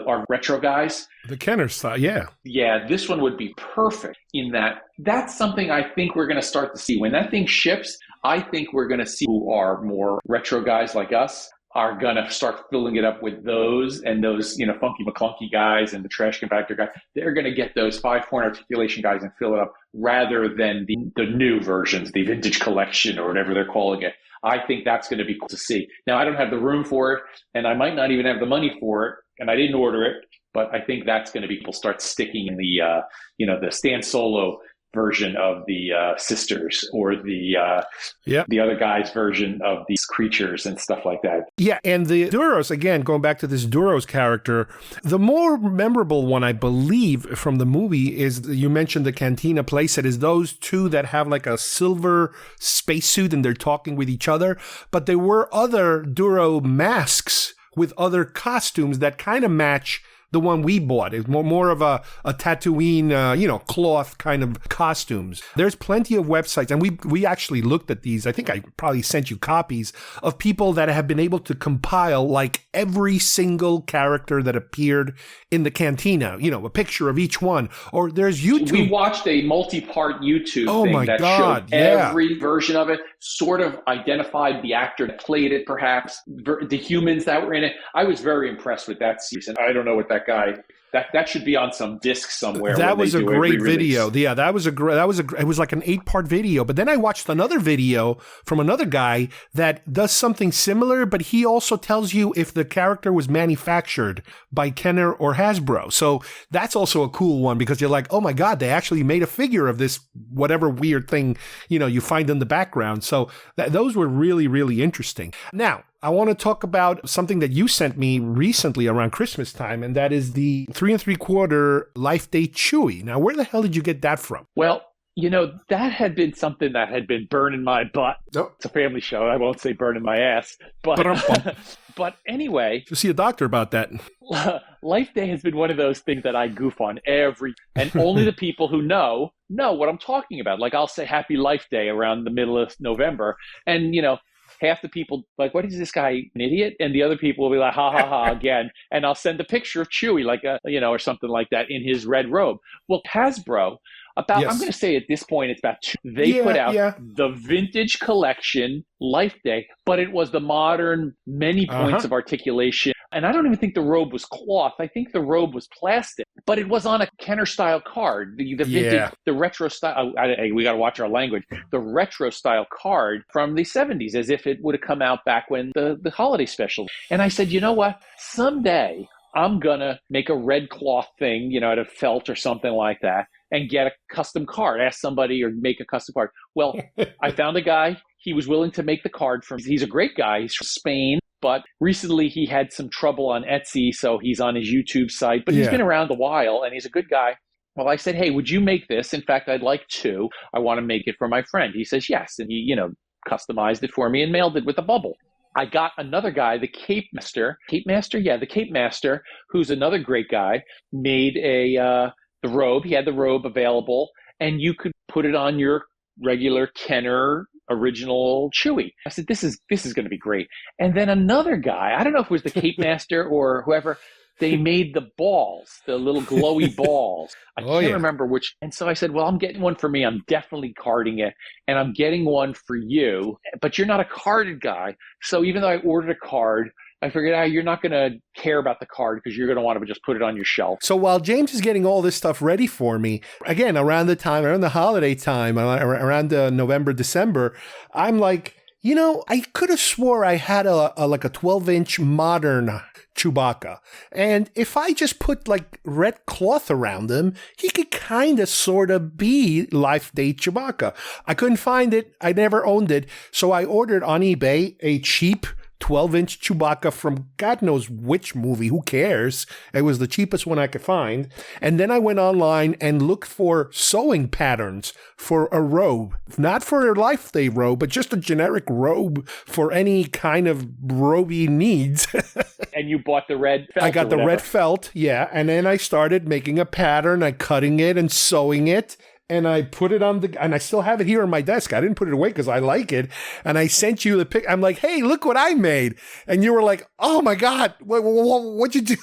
our retro guys. The Kenner style, yeah. Yeah, this one would be perfect in that. That's something I think we're going to start to see. When that thing ships, I think we're going to see who are more retro guys like us. are going to start filling it up with those and those, Funky McClunky guys and the trash compactor guys. They're going to get those 5-point articulation guys and fill it up rather than the new versions, the vintage collection or whatever they're calling it. I think that's going to be cool to see. Now, I don't have the room for it, and I might not even have the money for it, and I didn't order it, but I think that's going to be, people start sticking in the Stan Solo version of the sisters or the other guy's version of these creatures and stuff like that. Yeah, and the Duros, again, going back to this Duros character, the more memorable one, I believe, from the movie is, you mentioned the Cantina playset, is those two that have like a silver spacesuit and they're talking with each other. But there were other Duro masks with other costumes that kind of match the one we bought. It's more of a Tatooine, cloth kind of costumes. There's plenty of websites, and we actually looked at these. I think I probably sent you copies of people that have been able to compile like every single character that appeared in the Cantina, a picture of each one. Or there's YouTube. We watched a multi-part YouTube thing that showed every version of it, sort of identified the actor that played it, perhaps, the humans that were in it. I was very impressed with that season. I don't know what that guy, that should be on some disc somewhere. That was a great video. Yeah, it was like an 8-part video. But then I watched another video from another guy that does something similar, but he also tells you if the character was manufactured by Kenner or Hasbro. So that's also a cool one, because you're like, oh my God, they actually made a figure of this, whatever weird thing, you find in the background. So those were really, really interesting. Now, I want to talk about something that you sent me recently around Christmas time, and that is the 3 3/4 Life Day Chewy. Now, where the hell did you get that from? Well, that had been something that had been burning my butt. Oh. It's a family show. I won't say burning my ass, but anyway. To see a doctor about that. Life Day has been one of those things that I goof on and only the people who know what I'm talking about. Like, I'll say Happy Life Day around the middle of November, and half the people like, what is this guy, an idiot? And the other people will be like, ha ha ha again. And I'll send a picture of Chewie, like or something like that, in his red robe. Well, Hasbro, I'm going to say at this point, it's about they put out the vintage collection Life Day, but it was the modern, many points of articulation. And I don't even think the robe was cloth. I think the robe was plastic, but it was on a Kenner style card. The vintage, the retro style. We got to watch our language. The retro style card from the 70s, as if it would have come out back when the holiday special. And I said, you know what? Someday I'm going to make a red cloth thing, out of felt or something like that, and get a custom card. Ask somebody or make a custom card. Well, I found a guy. He was willing to make the card for me. He's a great guy. He's from Spain, but recently he had some trouble on Etsy, so he's on his YouTube site. But he's been around a while, and he's a good guy. Well, I said, hey, would you make this? In fact, I'd like to. I want to make it for my friend. He says yes, and he, customized it for me and mailed it with a bubble. I got another guy, the Cape Master, who's another great guy, made the robe. He had the robe available, and you could put it on your regular Kenner original Chewy. I said, this is going to be great. And then another guy, I don't know if it was the Cape Master or whoever, they made the balls, the little glowy balls. I can't remember which. And so I said, well, I'm getting one for me. I'm definitely carding it. And I'm getting one for you. But you're not a carded guy. So even though I ordered a card, I figured you're not going to care about the card because you're going to want to just put it on your shelf. So while James is getting all this stuff ready for me, again, around the holiday time, around November, December, I'm like, I could have swore I had a 12-inch modern Chewbacca. And if I just put like red cloth around him, he could kind of sort of be Life Day Chewbacca. I couldn't find it. I never owned it. So I ordered on eBay a cheap 12-inch Chewbacca from God knows which movie. Who cares? It was the cheapest one I could find. And then I went online and looked for sewing patterns for a robe. Not for a Life Day robe, but just a generic robe for any kind of robe-y needs. And you bought the red felt? I got the red felt, yeah. And then I started making a pattern. I cutting it and sewing it. And I put it and I still have it here on my desk. I didn't put it away because I like it. And I sent you the pic. I'm like, hey, look what I made. And you were like, oh my God, what'd you do?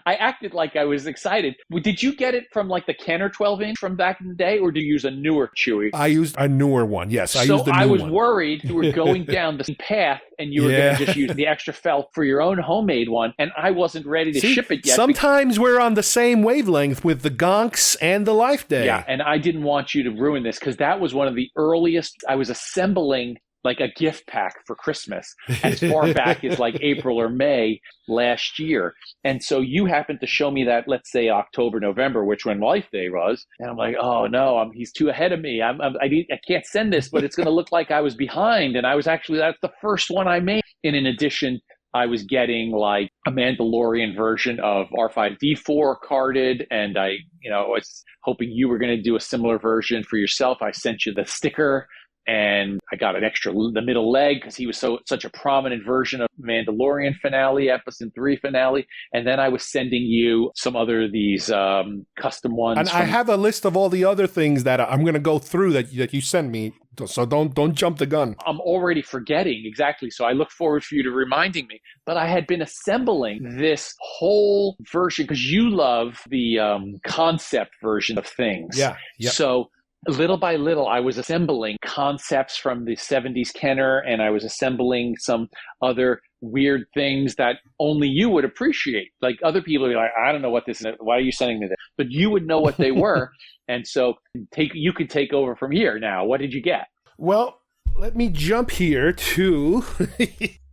I acted like I was excited. Did you get it from like the Kenner 12-inch from back in the day, or do you use a newer Chewy? I used a newer one. Yes, I used the new one. So I was worried you were going down the same path and you were going to just use the extra felt for your own homemade one, and I wasn't ready to ship it yet. Sometimes we're on the same wavelength with the Gonks and the Life Day. Yeah, and I didn't want you to ruin this because that was one of the earliest. I was assembling like a gift pack for Christmas as far back as like April or May last year. And so you happened to show me that, let's say October, November, which when Life Day was. And I'm like, oh no, he's too ahead of me. I can't send this, but it's going to look like I was behind. And I was actually, that's the first one I made. And in addition, I was getting like a Mandalorian version of R5D4 carded. And I was hoping you were going to do a similar version for yourself. I sent you the sticker. And I got an extra, the middle leg, because he was such a prominent version of Mandalorian finale, episode 3 finale. And then I was sending you some other of these custom ones. And I have a list of all the other things that I'm going to go through that you send me. So don't jump the gun. I'm already forgetting exactly. So I look forward for you to reminding me. But I had been assembling this whole version because you love the concept version of things. Yeah. Yep. So little by little, I was assembling concepts from the 70s Kenner, and I was assembling some other weird things that only you would appreciate. Like other people are like, I don't know what this is. Why are you sending me this? But you would know what they were. And so you could take over from here now. What did you get? Well, let me jump here to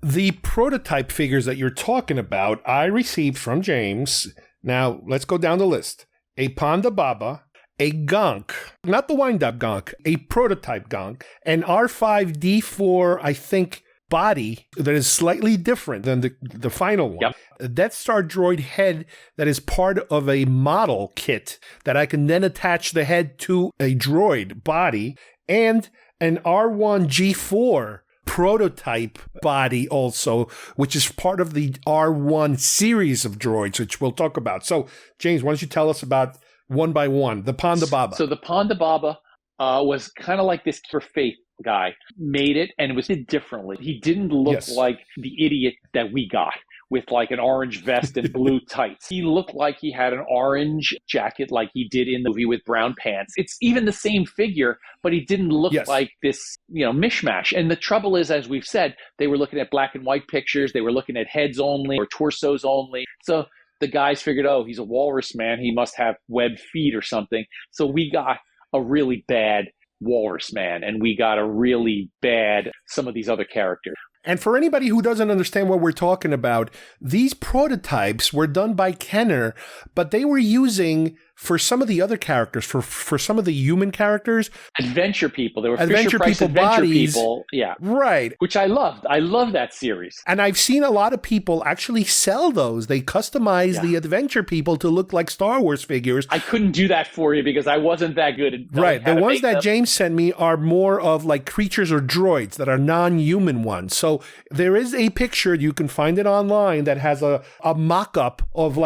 the prototype figures that you're talking about. I received from James. Now, let's go down the list. A Ponda Baba, a Gonk, not the wind-up Gonk, a prototype Gonk, an R5D4, I think, body that is slightly different than the final one. Yep. A Death Star droid head that is part of a model kit that I can then attach the head to a droid body, and an R1G4 prototype body also, which is part of the R1 series of droids, which we'll talk about. So, James, why don't you tell us about one by one, the Ponda Baba. So the Ponda Baba was kind of like this for faith guy, made it, and it was did differently. He didn't look like the idiot that we got with like an orange vest and blue tights. He looked like he had an orange jacket like he did in the movie with brown pants. It's even the same figure, but he didn't look like this, mishmash. And the trouble is, as we've said, they were looking at black and white pictures. They were looking at heads only or torsos only. So the guys figured, oh, he's a walrus man. He must have webbed feet or something. So we got a really bad walrus man, and we got a really bad some of these other characters. And for anybody who doesn't understand what we're talking about, these prototypes were done by Kenner, but they were using, for some of the other characters, for some of the human characters, Adventure people. They were Adventure Fisher-Price people Adventure bodies. people. Yeah. Right. Which I loved. I love that series. And I've seen a lot of people actually sell those. They customize the Adventure people to look like Star Wars figures. I couldn't do that for you because I wasn't that good at Right. The ones that James sent me are more of like creatures or droids that are non-human ones. So there is a picture, you can find it online, that has a mock-up of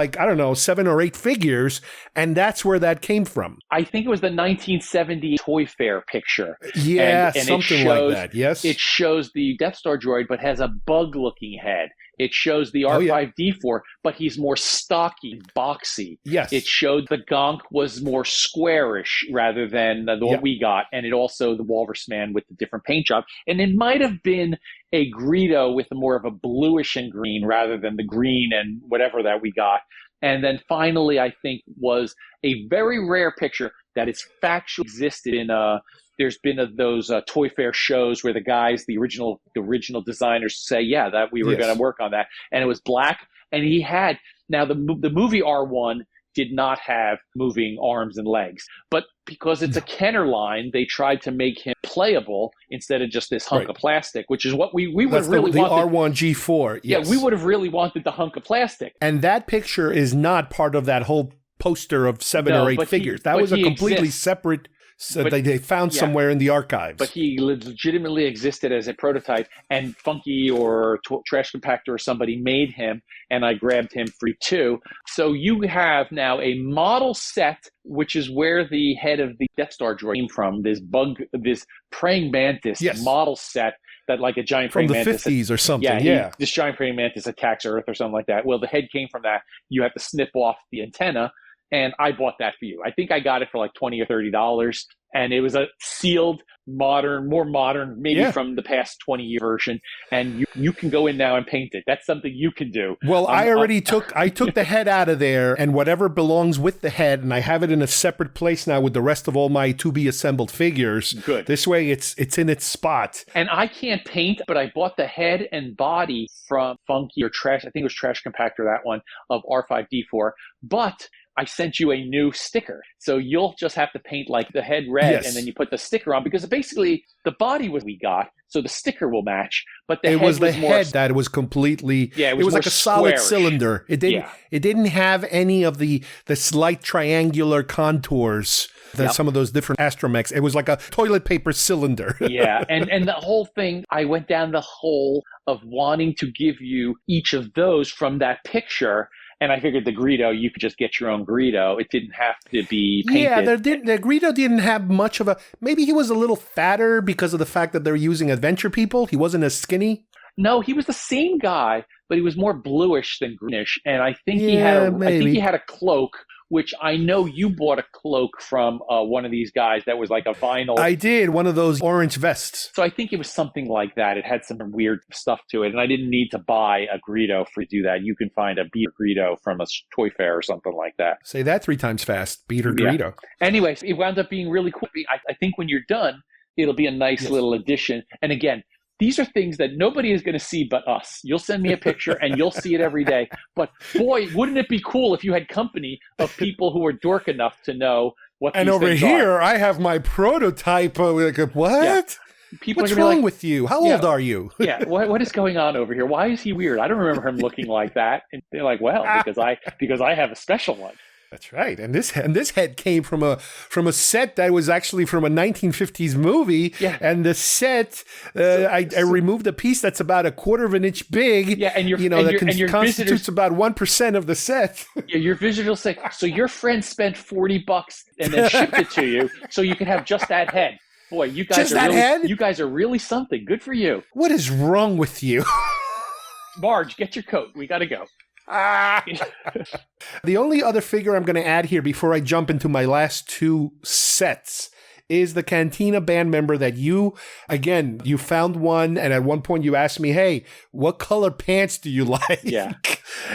7 or 8 figures, and that's where that came from. I think it was the 1970 Toy Fair picture. Yeah, and something like that, yes. It shows the Death Star droid, but has a bug-looking head. It shows the R5D4, but he's more stocky, boxy. Yes. It showed the Gonk was more squarish rather than what we got. And it also, the Walrus Man with the different paint job. And it might have been a Greedo with more of a bluish and green rather than the green and whatever that we got. And then finally, I think, was a very rare picture that is factually existed in there's been those Toy Fair shows where the guys, the original designers say, that we were going to work on that. And it was black. And he had, now the movie R1 did not have moving arms and legs. But because it's a Kenner line, they tried to make him playable instead of just this hunk of plastic, which is what we would have really wanted. The R1G4, yes. Yeah, we would have really wanted the hunk of plastic. And that picture is not part of that whole poster of 7 or 8 figures. That was a completely separate... So they found somewhere in the archives. But he legitimately existed as a prototype, and Funky or Trash Compactor or somebody made him, and I grabbed him for too. So you have now a model set, which is where the head of the Death Star droid came from, this praying mantis model set. that like a giant from praying the mantis. 50s or something. This giant praying mantis attacks Earth or something like that. Well, the head came from that. You have to snip off the antenna, and I bought that for you. I think I got it for like $20 or $30, and it was a sealed, more modern, maybe from the past 20-year version. And you can go in now and paint it. That's something you can do. Well, I took the head out of there, and whatever belongs with the head, and I have it in a separate place now with the rest of all my to-be-assembled figures. Good. This way, it's in its spot. And I can't paint, but I bought the head and body from Funky or Trash. I think it was Trash Compactor, that one, of R5D4. But I sent you a new sticker. So you'll just have to paint like the head red, and then you put the sticker on, because basically the body was we got, so the sticker will match, but the head was the head that was completely, it was like a solid cylinder. It didn't have any of the slight triangular contours that some of those different astromechs. It was like a toilet paper cylinder. And the whole thing, I went down the hole of wanting to give you each of those from that picture. And I figured the Greedo, you could just get your own Greedo. It didn't have to be painted. Yeah, the Greedo didn't have much of a... Maybe he was a little fatter because of the fact that they're using adventure people. He wasn't as skinny. No, he was the same guy, but he was more bluish than greenish. And I think he had a cloak, which I know you bought a cloak from one of these guys that was like a vinyl. I did, one of those orange vests. So I think it was something like that. It had some weird stuff to it, and I didn't need to buy a Greedo for do that. You can find a beater Greedo from a toy fair or something like that. Say that 3 times fast, beater Greedo. Anyways, it wound up being really cool. I think when you're done, it'll be a nice little addition. And again, these are things that nobody is going to see but us. You'll send me a picture and you'll see it every day. But boy, wouldn't it be cool if you had company of people who are dork enough to know what these things are. And over here, I have my prototype. Like, what? Yeah. People What's wrong with you? How old are you? What is going on over here? Why is he weird? I don't remember him looking like that. And they're like, well, because I have a special one. That's right, and this head came from a set that was actually from a 1950s movie. Yeah. And the set, I removed a piece that's about a quarter of an inch big. Yeah, and your constitutes about 1% of the set. Yeah, your visitor will say, so your friend spent $40 and then shipped it to you, so you can have just that head. Boy, you guys you guys are really something. Good for you. What is wrong with you? Marge, get your coat. We got to go. The only other figure I'm going to add here before I jump into my last 2 sets is the Cantina band member that you found one, and at one point you asked me, hey, what color pants do you like? Yeah.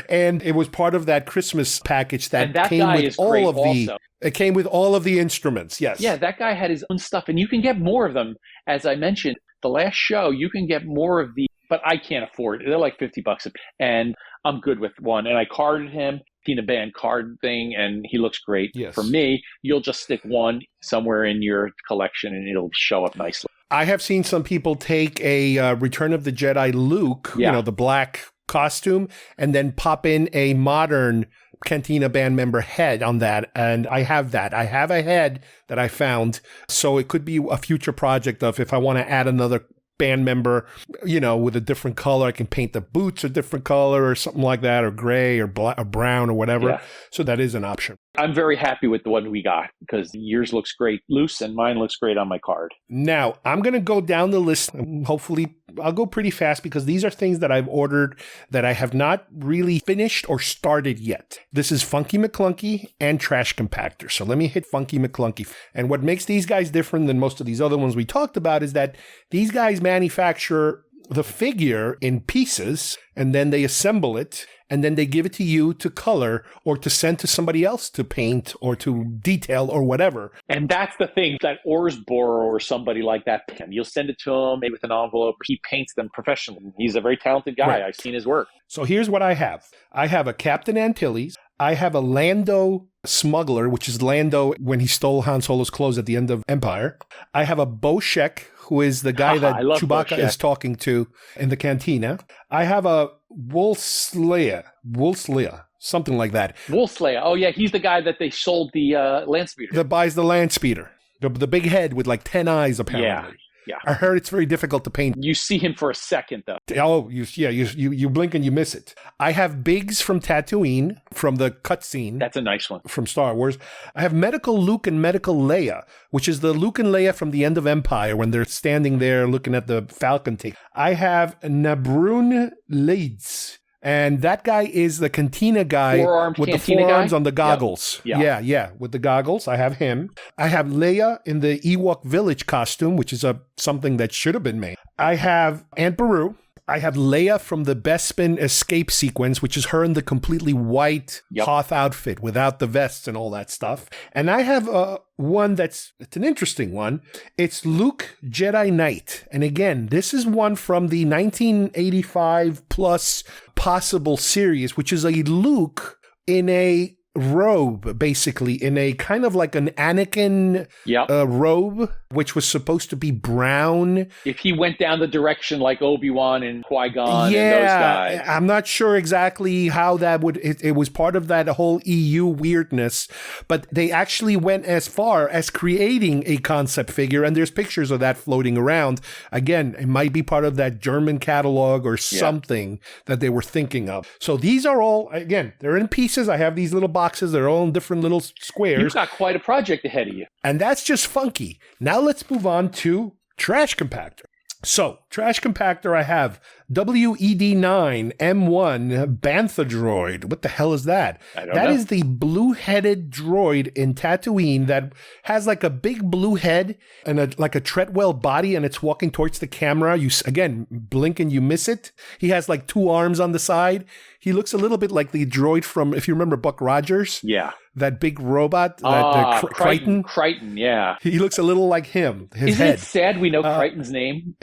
And it was part of that Christmas package that came with all of the... It came with all of the instruments, yes. Yeah, that guy had his own stuff, and you can get more of them. As I mentioned, the last show, you can get more of the... But I can't afford it. They're like $50 and I'm good with one. And I carded him, Tina Band card thing, and he looks great. Yes. For me, you'll just stick one somewhere in your collection and it'll show up nicely. I have seen some people take a Return of the Jedi Luke, the black costume, and then pop in a modern Cantina band member head on that. And I have that. I have a head that I found. So it could be a future project of if I want to add another band member, with a different color. I can paint the boots a different color or something like that, or gray or black or brown or whatever. Yeah. So that is an option. I'm very happy with the one we got because yours looks great loose and mine looks great on my card. Now, I'm going to go down the list. Hopefully, I'll go pretty fast because these are things that I've ordered that I have not really finished or started yet. This is Funky McClunky and Trash Compactor. So let me hit Funky McClunky. And what makes these guys different than most of these other ones we talked about is that these guys manufacture the figure in pieces and then they assemble it and then they give it to you to color or to send to somebody else to paint or to detail or whatever. And that's the thing that Orsbor or somebody like that, you'll send it to him maybe with an envelope. He paints them professionally. He's a very talented guy. Right. I've seen his work. So here's what I have. I have a Captain Antilles. I have a Lando smuggler, which is Lando when he stole Han Solo's clothes at the end of Empire. I have a Boshek, who is the guy that Chewbacca is talking to in the cantina. I have a Wolfslayer, something like that. Wolfslayer. Oh, yeah, he's the guy that they sold the land speeder. That buys the land speeder. The big head with like 10 eyes, apparently. Yeah. I heard it's very difficult to paint. You see him for a second, though. Oh, you blink and you miss it. I have Biggs from Tatooine, from the cutscene. That's a nice one. From Star Wars. I have Medical Luke and Medical Leia, which is the Luke and Leia from the end of Empire when they're standing there looking at the Falcon tape. I have Nabrun Leeds. And that guy is the Cantina guy with the forearms on the goggles. Yep. Yeah, with the goggles. I have him. I have Leia in the Ewok Village costume, which is something that should have been made. I have Aunt Beru. I have Leia from the Bespin escape sequence, which is her in the completely white Hoth outfit without the vests and all that stuff. And I have one it's an interesting one. It's Luke Jedi Knight. And again, this is one from the 1985 plus possible series, which is a Luke in a robe, basically, in a kind of like an Anakin robe, which was supposed to be brown. If he went down the direction like Obi-Wan and Qui-Gon and those guys. I'm not sure exactly how that would... It was part of that whole EU weirdness, but they actually went as far as creating a concept figure, and there's pictures of that floating around. Again, it might be part of that German catalog or something that they were thinking of. So these are all, again, they're in pieces. I have these little boxes. They're all in different little squares. You've got quite a project ahead of you. And that's just funky. Now let's move on to Trash Compactor. So, Trash Compactor, I have WED9 M1 Bantha droid. What the hell is that? I don't know. That is the blue-headed droid in Tatooine that has like a big blue head and like a Treadwell body, and it's walking towards the camera. You again blink and you miss it. He has like two arms on the side. He looks a little bit like the droid from, if you remember Buck Rogers. Yeah. That big robot, Crichton. Crichton, yeah. He looks a little like him. His Isn't head. it sad we know Crichton's name?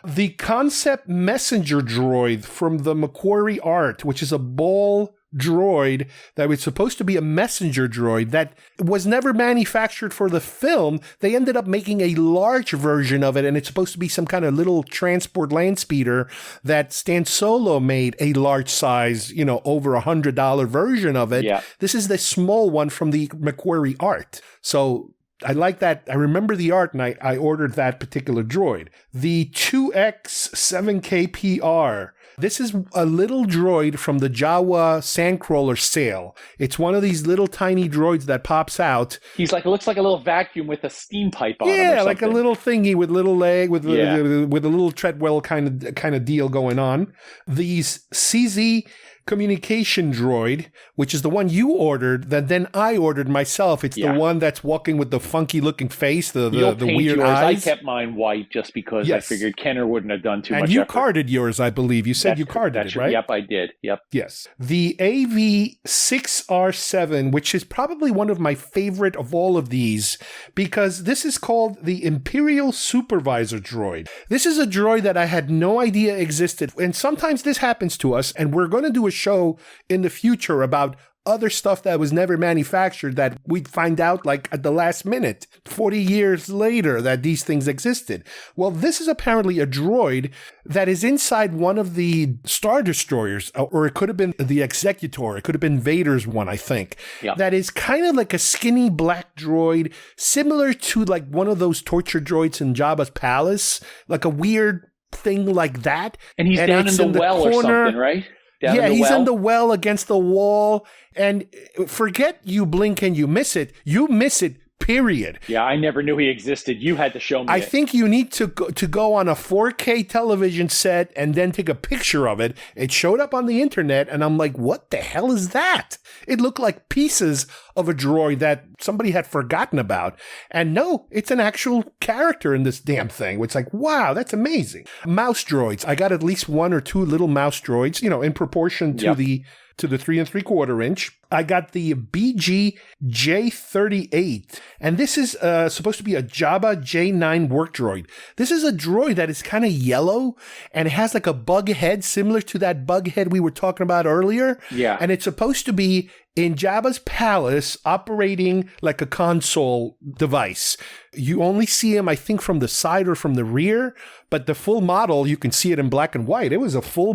The concept messenger droid from the Macquarie Art, which is a ball droid that was supposed to be a messenger droid that was never manufactured for the film. They ended up making a large version of it, and it's supposed to be some kind of little transport land speeder that Stan Solo made a large size, over $100 version of it. Yeah. This is the small one from the Macquarie Art. So I like that. I remember the art, and I ordered that particular droid. The 2X7KPR. This is a little droid from the Jawa Sandcrawler sale. It's one of these little tiny droids that pops out. He's like, it looks like a little vacuum with a steam pipe on him. Yeah, like a little thingy with little leg, with a little Treadwell kind of deal going on. These CZ communication droid, which is the one you ordered, that then I ordered myself. It's the one that's walking with the funky looking face, the weird eyes. I kept mine white just because I figured Kenner wouldn't have done too much And you effort. carded yours, I believe. You said you carded it, right? Yep, I did. Yep. Yes. The AV6R7, which is probably one of my favorite of all of these, because this is called the Imperial Supervisor droid. This is a droid that I had no idea existed. And sometimes this happens to us, and we're going to do a show in the future about other stuff that was never manufactured that we'd find out like at the last minute, 40 years later, that these things existed. Well, this is apparently a droid that is inside one of the Star Destroyers, or it could have been the Executor. It could have been Vader's one, I think. Yep. That is kind of like a skinny black droid, similar to like one of those torture droids in Jabba's palace, like a weird thing like that. And he's down in the well or something, right? He's in the well against the wall. And forget you blink and you miss it. You miss it, period. Yeah, I never knew he existed. You had to show me I think you need to go on a 4K television set and then take a picture of it. It showed up on the internet, and I'm like, what the hell is that? It looked like pieces of a droid that somebody had forgotten about. And no, it's an actual character in this damn thing. It's like, wow, that's amazing. Mouse droids. I got at least one or two little mouse droids, in proportion to the 3 3/4 inch. I got the BG J38, and this is supposed to be a Jabba J9 work droid. This is a droid that is kind of yellow, and it has like a bug head similar to that bug head we were talking about earlier. Yeah. And it's supposed to be in Jabba's palace operating like a console device. You only see him, I think, from the side or from the rear, but the full model, you can see it in black and white. It's a full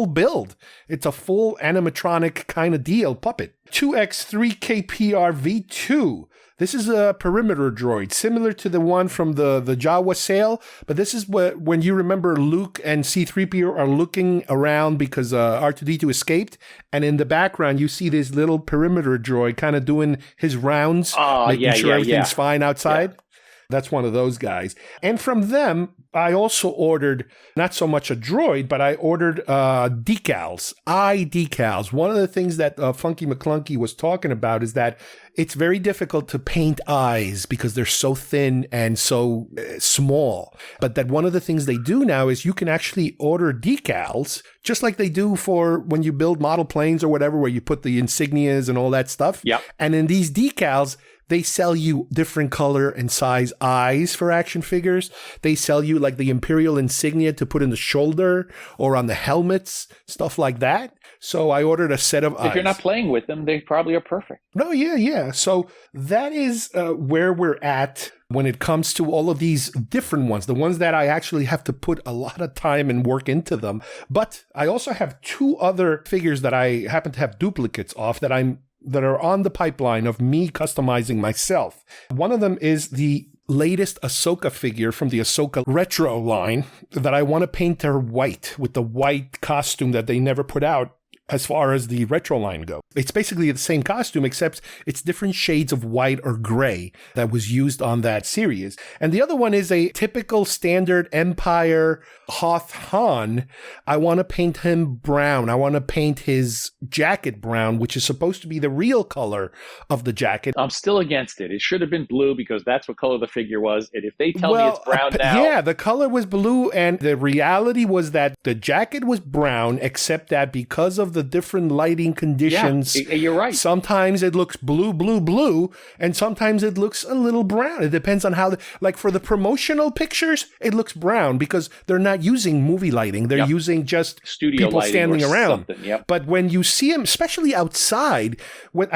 build. It's a full animatronic kind of deal, puppet. 2X3KPR V2. This is a perimeter droid, similar to the one from the Jawa sail, but this is when you remember Luke and C-3PO are looking around because R2-D2 escaped, and in the background you see this little perimeter droid kind of doing his rounds, making sure everything's fine outside. Yeah. That's one of those guys. And from them, I also ordered not so much a droid, but I ordered decals, eye decals. One of the things that Funky McClunky was talking about is that it's very difficult to paint eyes because they're so thin and so small. But that one of the things they do now is you can actually order decals, just like they do for when you build model planes or whatever, where you put the insignias and all that stuff. Yep. And in these decals, they sell you different color and size eyes for action figures. They sell you like the Imperial insignia to put in the shoulder or on the helmets, stuff like that. So I ordered a set of eyes. If you're not playing with them, they probably are perfect. No, yeah. So that is where we're at when it comes to all of these different ones, the ones that I actually have to put a lot of time and work into them. But I also have two other figures that I happen to have duplicates of that are on the pipeline of me customizing myself. One of them is the latest Ahsoka figure from the Ahsoka Retro line that I want to paint her white with the white costume that they never put out as far as the retro line go. It's basically the same costume, except it's different shades of white or gray that was used on that series. And the other one is a typical standard Empire Hoth Han. I want to paint him brown. I want to paint his jacket brown, which is supposed to be the real color of the jacket. I'm still against it. It should have been blue because that's what color the figure was. And if they tell me it's brown now... Yeah, the color was blue, and the reality was that the jacket was brown, except that because of the different lighting conditions... Yeah, you're right. Sometimes it looks blue, and sometimes it looks a little brown. It depends on how... Like for the promotional pictures, it looks brown because they're not using movie lighting. They're using just studio people standing around. Yep. But when you see them, especially outside, when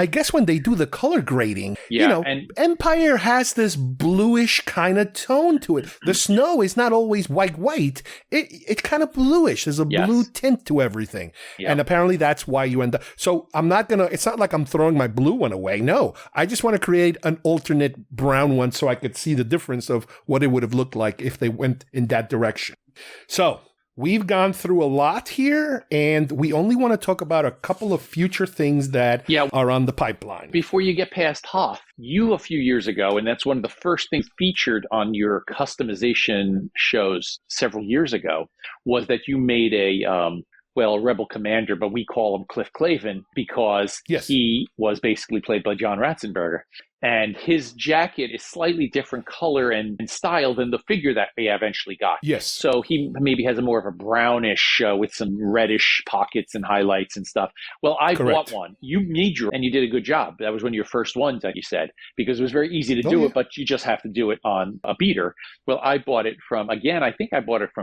they do the color grading, and Empire has this bluish kind of tone to it. The snow is not always white. It's kind of bluish. There's a blue tint to everything. Yep. And apparently that's why you end up... So it's not like I'm throwing my blue one away. No, I just want to create an alternate brown one so I could see the difference of what it would have looked like if they went in that direction. So we've gone through a lot here, and we only want to talk about a couple of future things that are on the pipeline. Before you get past Hoth, you a few years ago, and that's one of the first things featured on your customization shows several years ago, was that you made a Rebel Commander, but we call him Cliff Clavin because he was basically played by John Ratzenberger. And his jacket is slightly different color and style than the figure that they eventually got. Yes. So he maybe has a more of a brownish with some reddish pockets and highlights and stuff. Well, I bought one. You made and you did a good job. That was one of your first ones that you said, because it was very easy to do it, but you just have to do it on a beater. Well, I bought it from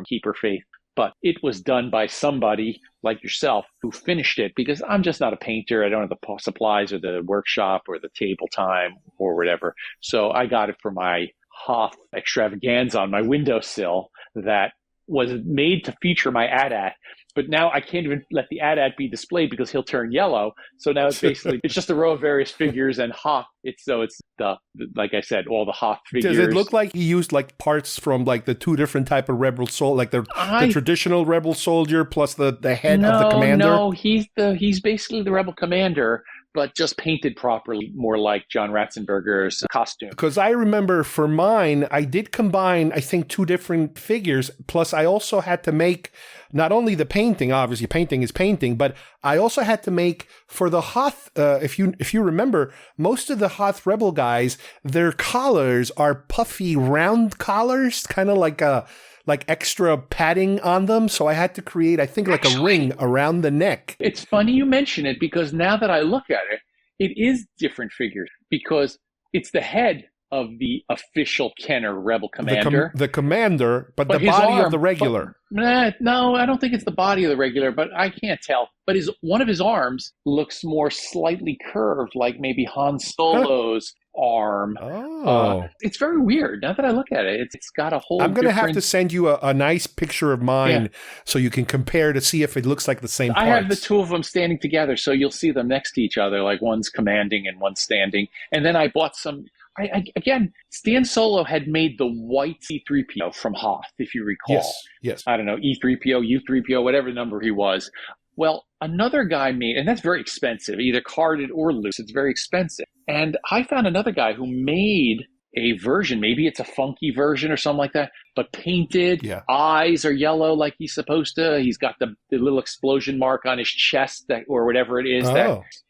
Keeper Faith. But it was done by somebody like yourself who finished it, because I'm just not a painter. I don't have the supplies or the workshop or the table time or whatever. So I got it for my Hoth extravaganza on my windowsill that was made to feature my AT-AT. But now I can't even let the AT-AT be displayed because he'll turn yellow. So now it's basically, it's just a row of various figures and Hoth. It's like I said, all the Hoth figures. Does it look like he used like parts from like the two different type of Rebel Soldier, like the traditional Rebel Soldier plus the head of the commander? No, he's basically the Rebel Commander, but just painted properly, more like John Ratzenberger's costume. Because I remember for mine, I did combine, I think, two different figures. Plus, I also had to make not only the painting, obviously painting is painting, but I also had to make for the Hoth, if you remember, most of the Hoth Rebel guys, their collars are puffy, round collars, kind of like extra padding on them. So I had to create, I think, like a ring around the neck. It's funny you mention it, because now that I look at it, it is different figures, because it's the head of the official Kenner Rebel Commander. The commander, but the body of the regular. No, I don't think it's the body of the regular, but I can't tell. But one of his arms looks more slightly curved, like maybe Han Solo's arm. It's very weird. Now that I look at it, it's got a whole I'm going to have to send you a nice picture of mine so you can compare to see if it looks like the same parts. I have the two of them standing together, so you'll see them next to each other, like one's commanding and one's standing. And then I bought some... Again, Stan Solo had made the white C-3PO from Hoth, if you recall. Yes. I don't know, E-3PO, U-3PO, whatever number he was. Well, another guy made, and that's very expensive, either carded or loose. It's very expensive. And I found another guy who made a version, maybe it's a funky version or something like that, but painted, eyes are yellow like he's supposed to. He's got the little explosion mark on his chest or whatever it is.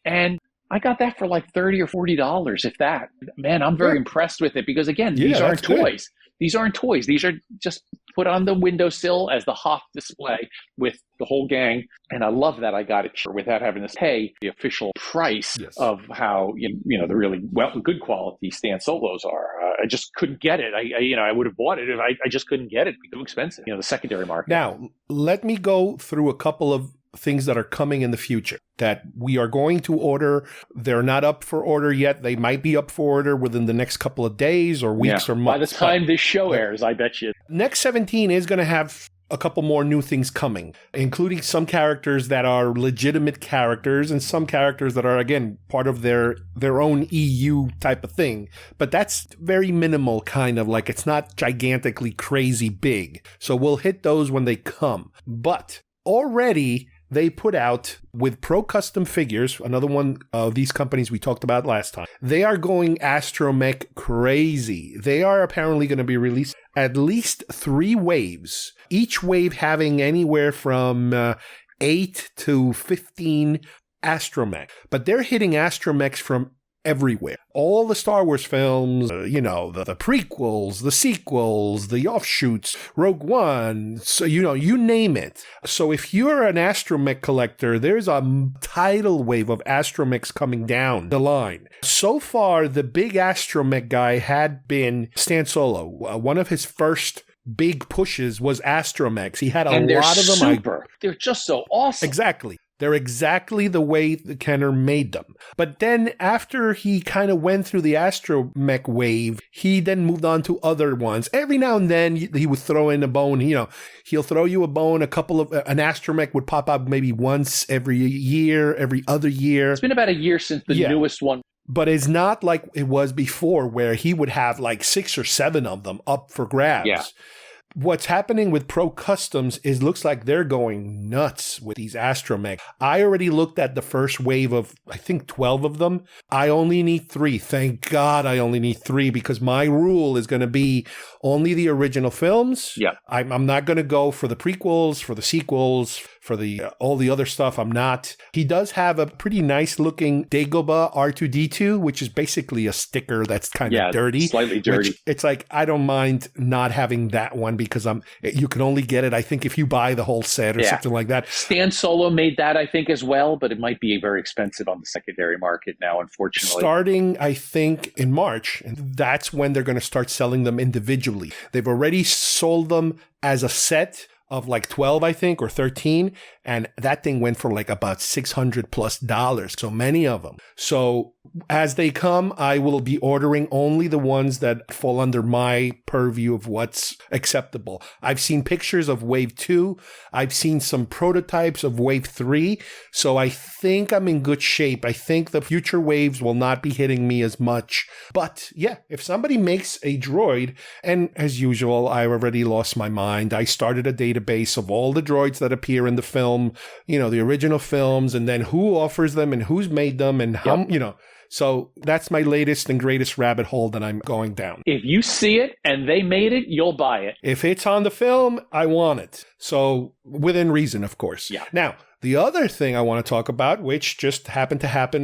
And I got that for like $30 or $40, if that. Man, I'm very impressed with it because, again, these aren't toys. These aren't toys. These are just put on the windowsill as the Hoth display with the whole gang. And I love that I got it without having to pay the official price of how, the really good quality Stan Solos are. I just couldn't get it. I would have bought it if I just couldn't get it. It'd be too expensive, the secondary market. Now, let me go through a couple of things that are coming in the future that we are going to order. They're not up for order yet. They might be up for order within the next couple of days or weeks or months. By the time this show airs, I bet you. Next 17 is going to have a couple more new things coming, including some characters that are legitimate characters and some characters that are, again, part of their own EU type of thing. But that's very minimal, kind of like it's not gigantically crazy big. So we'll hit those when they come. But already they put out with Pro Custom Figures, another one of these companies we talked about last time. They are going astromech crazy. They are apparently going to be released at least 3 waves, each wave having anywhere from 8 to 15 astromech. But they're hitting astromechs from everywhere. All the Star Wars films, the prequels, the sequels, the offshoots, Rogue One, so you name it. So if you're an astromech collector, there's a tidal wave of astromechs coming down the line. So far, the big astromech guy had been Stan Solo. One of his first big pushes was astromechs. He had a lot of them. Super. They're just so awesome. Exactly. They're exactly the way the Kenner made them. But then after he kind of went through the astromech wave, he then moved on to other ones. Every now and then he would throw in a bone. He'll throw you a bone. An astromech would pop up maybe once every year, every other year. It's been about a year since the newest one. But it's not like it was before where he would have like 6 or 7 of them up for grabs. Yeah. What's happening with Pro Customs is looks like they're going nuts with these astromech. I already looked at the first wave of, I think, 12 of them. I only need 3. Thank God I only need 3 because my rule is going to be only the original films. Yeah. I'm not going to go for the prequels, for the sequels, for the all the other stuff. I'm not. He does have a pretty nice looking Dagobah R2-D2, which is basically a sticker that's kind of dirty. Slightly dirty. It's like, I don't mind not having that one because you can only get it, I think, if you buy the whole set or something like that. Stan Solo made that, I think, as well, but it might be very expensive on the secondary market now, unfortunately. Starting, I think, in March, and that's when they're going to start selling them individually. They've already sold them as a set of like 12, I think, or 13. And that thing went for like about $600+. So many of them. So as they come, I will be ordering only the ones that fall under my purview of what's acceptable. I've seen pictures of Wave 2. I've seen some prototypes of Wave 3. So I think I'm in good shape. I think the future waves will not be hitting me as much. But yeah, if somebody makes a droid, and as usual, I already lost my mind. I started a database of all the droids that appear in the film, the original films, and then who offers them and who's made them and how, So that's my latest and greatest rabbit hole that I'm going down. If you see it and they made it, you'll buy it. If it's on the film, I want it. So within reason, of course. Yeah. Now, the other thing I want to talk about, which just happened to happen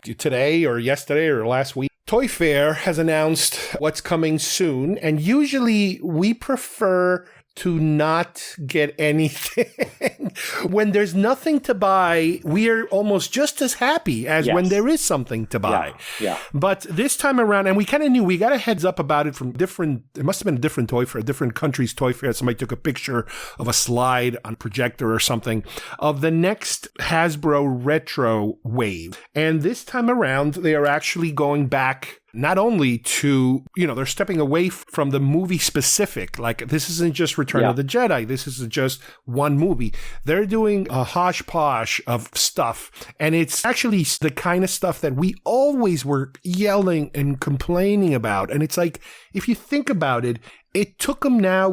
today or yesterday or last week, Toy Fair has announced what's coming soon. And usually we prefer to not get anything. When there's nothing to buy, we are almost just as happy as when there is something to buy. Yeah. But this time around, and we kind of knew, we got a heads up about it from it must have been a different Toy Fair, a different country's Toy Fair. Somebody took a picture of a slide on projector or something of the next Hasbro Retro Wave. And this time around, they are actually going back not only to, they're stepping away from the movie specific. Like, this isn't just Return of the Jedi. This isn't just one movie. They're doing a hodgepodge of stuff. And it's actually the kind of stuff that we always were yelling and complaining about. And it's like, if you think about it, it took them now,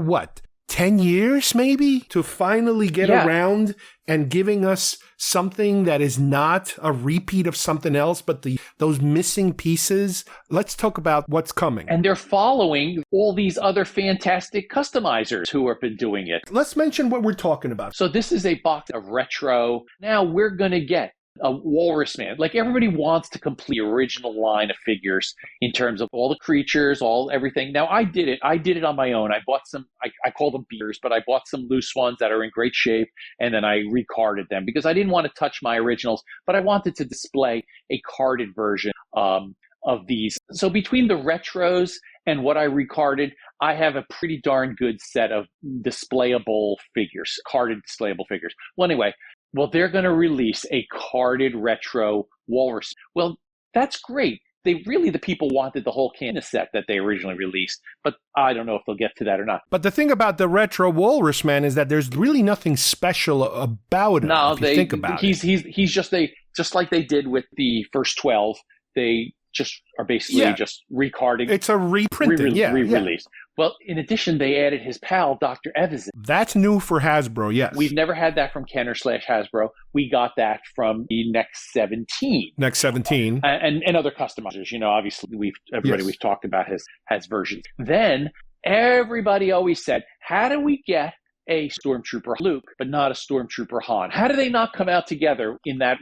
10 years maybe to finally get around and giving us something that is not a repeat of something else, but those missing pieces. Let's talk about what's coming. And they're following all these other fantastic customizers who have been doing it. Let's mention what we're talking about. So this is a box of retro. Now we're going to get a Walrus Man. Like, everybody wants to complete the original line of figures in terms of all the creatures, everything. Now, I did it on my own. I bought some, I call them beers, but I bought some loose ones that are in great shape, and then I recarded them because I didn't want to touch my originals, but I wanted to display a carded version of these. So between the retros and what I recarded, I have a pretty darn good set of displayable figures, carded displayable figures. Well, anyway, they're going to release a carded retro Walrus. Well, that's great. The people wanted the whole can set that they originally released, but I don't know if they'll get to that or not. But the thing about the retro Walrus Man is that there's really nothing special about him. No, if you think about it. He's just like they did with the first 12. They just are basically just recarding. It's a reprinting, re-release. Well, in addition, they added his pal, Dr. Evison. That's new for Hasbro, yes. We've never had that from Kenner/Hasbro. We got that from the Next 17. Next 17. And other customizers. Obviously, we've talked about has versions. Then, everybody always said, how do we get a Stormtrooper Luke, but not a Stormtrooper Han? How do they not come out together in that?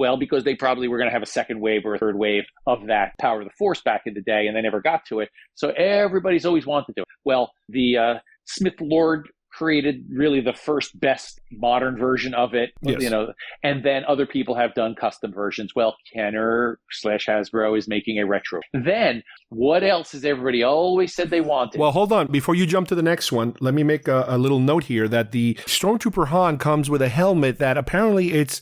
Well, because they probably were going to have a second wave or a third wave of that Power of the Force back in the day, and they never got to it. So everybody's always wanted to. Well, the Smith Lord created really the first best modern version of it, and then other people have done custom versions. Well, Kenner/Hasbro is making a retro. Then, what else has everybody always said they wanted? Well, hold on. Before you jump to the next one, let me make a little note here that the Stormtrooper Han comes with a helmet that apparently it's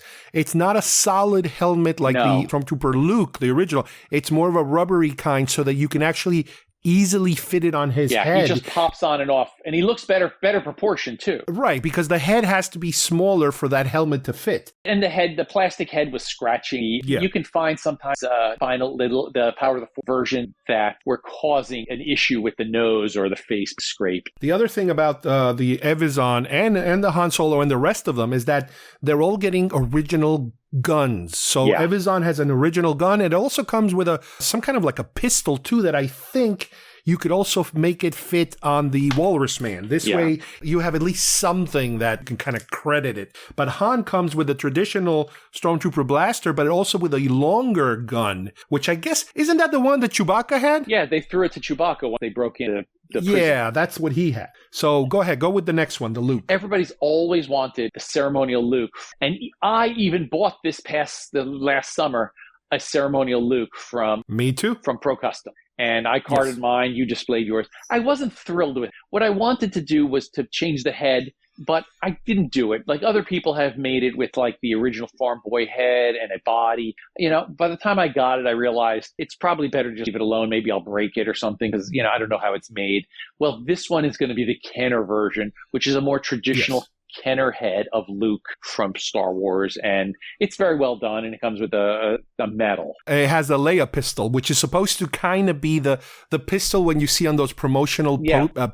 not a solid helmet like the Stormtrooper Luke, the original. It's more of a rubbery kind so that you can actually easily fit it on his head. Yeah, he just pops on and off, and he looks better proportioned too. Right, because the head has to be smaller for that helmet to fit. And the plastic head was scratching. Yeah. You can find sometimes the Power of the Force version that were causing an issue with the nose or the face scrape. The other thing about the Evison and the Han Solo and the rest of them is that they're all getting original guns. So Evison has an original gun. It also comes with some kind of like a pistol too that I think you could also make it fit on the Walrus Man. This way you have at least something that can kind of credit it. But Han comes with the traditional Stormtrooper blaster, but also with a longer gun, which I guess, isn't that the one that Chewbacca had? Yeah, they threw it to Chewbacca when they broke into the prison. Yeah, that's what he had. So go ahead, go with the next one, the Luke. Everybody's always wanted the ceremonial Luke. And I even bought the last summer, a ceremonial Luke from... Me too. From Pro Custom. And I carded mine, you displayed yours. I wasn't thrilled with it. What I wanted to do was to change the head, but I didn't do it. Like other people have made it with like the original Farm Boy head and a body. By the time I got it, I realized it's probably better to just leave it alone. Maybe I'll break it or something because, I don't know how it's made. Well, this one is going to be the Kenner version, which is a more traditional Kenner head of Luke from Star Wars, and it's very well done, and it comes with a medal. It has a Leia pistol, which is supposed to kind of be the pistol when you see on those promotional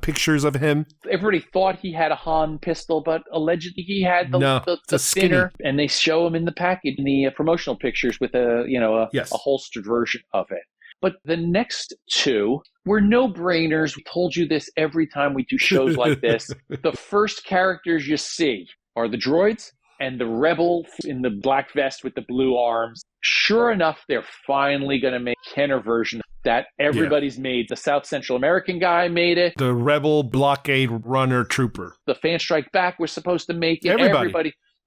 pictures of him. Everybody thought he had a Han pistol, but allegedly he had the thinner, and they show him in the package in the promotional pictures with a holstered version of it. But the next two were no-brainers. We told you this every time we do shows like this. The first characters you see are the droids and the rebel in the black vest with the blue arms. Sure enough, they're finally going to make a Kenner version that everybody's made. The South Central American guy made it. The rebel blockade runner trooper. The Fan Strike Back was supposed to make it.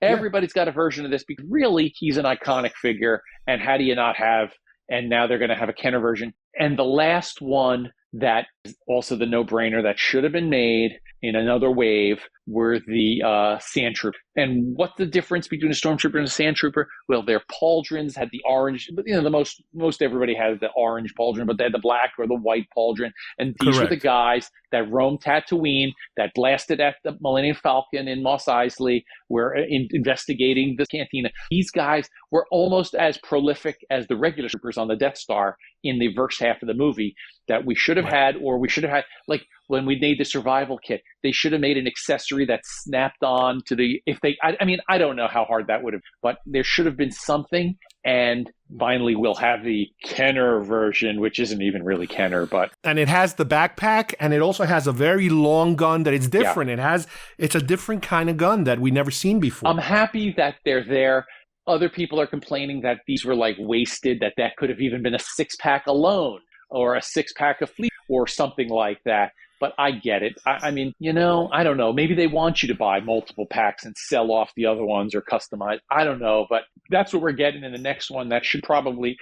Everybody's got a version of this because really he's an iconic figure. And how do you not have... And now they're going to have a Kenner version. And the last one that is also the no-brainer that should have been made in another wave were the sand trooper. And what's the difference between a stormtrooper and a sand trooper? Well, their pauldrons had the orange, but the most everybody has the orange pauldron, but they had the black or the white pauldron. And these were the guys that roamed Tatooine, that blasted at the Millennium Falcon in Mos Eisley, were investigating the cantina. These guys were almost as prolific as the regular troopers on the Death Star in the first half of the movie that we should have had, or we should have had, like when we made the survival kit, they should have made an accessory that snapped on to the, I don't know how hard that would have, but there should have been something. And finally, we'll have the Kenner version, which isn't even really Kenner, but. And it has the backpack, and it also has a very long gun that it's different. Yeah. It's a different kind of gun that we never seen before. I'm happy that they're there. Other people are complaining that these were like wasted, that could have even been a 6-pack alone or a 6-pack of Fleet or something like that. But I get it. I mean, I don't know. Maybe they want you to buy multiple packs and sell off the other ones or customize. I don't know. But that's what we're getting in the next one. That should probably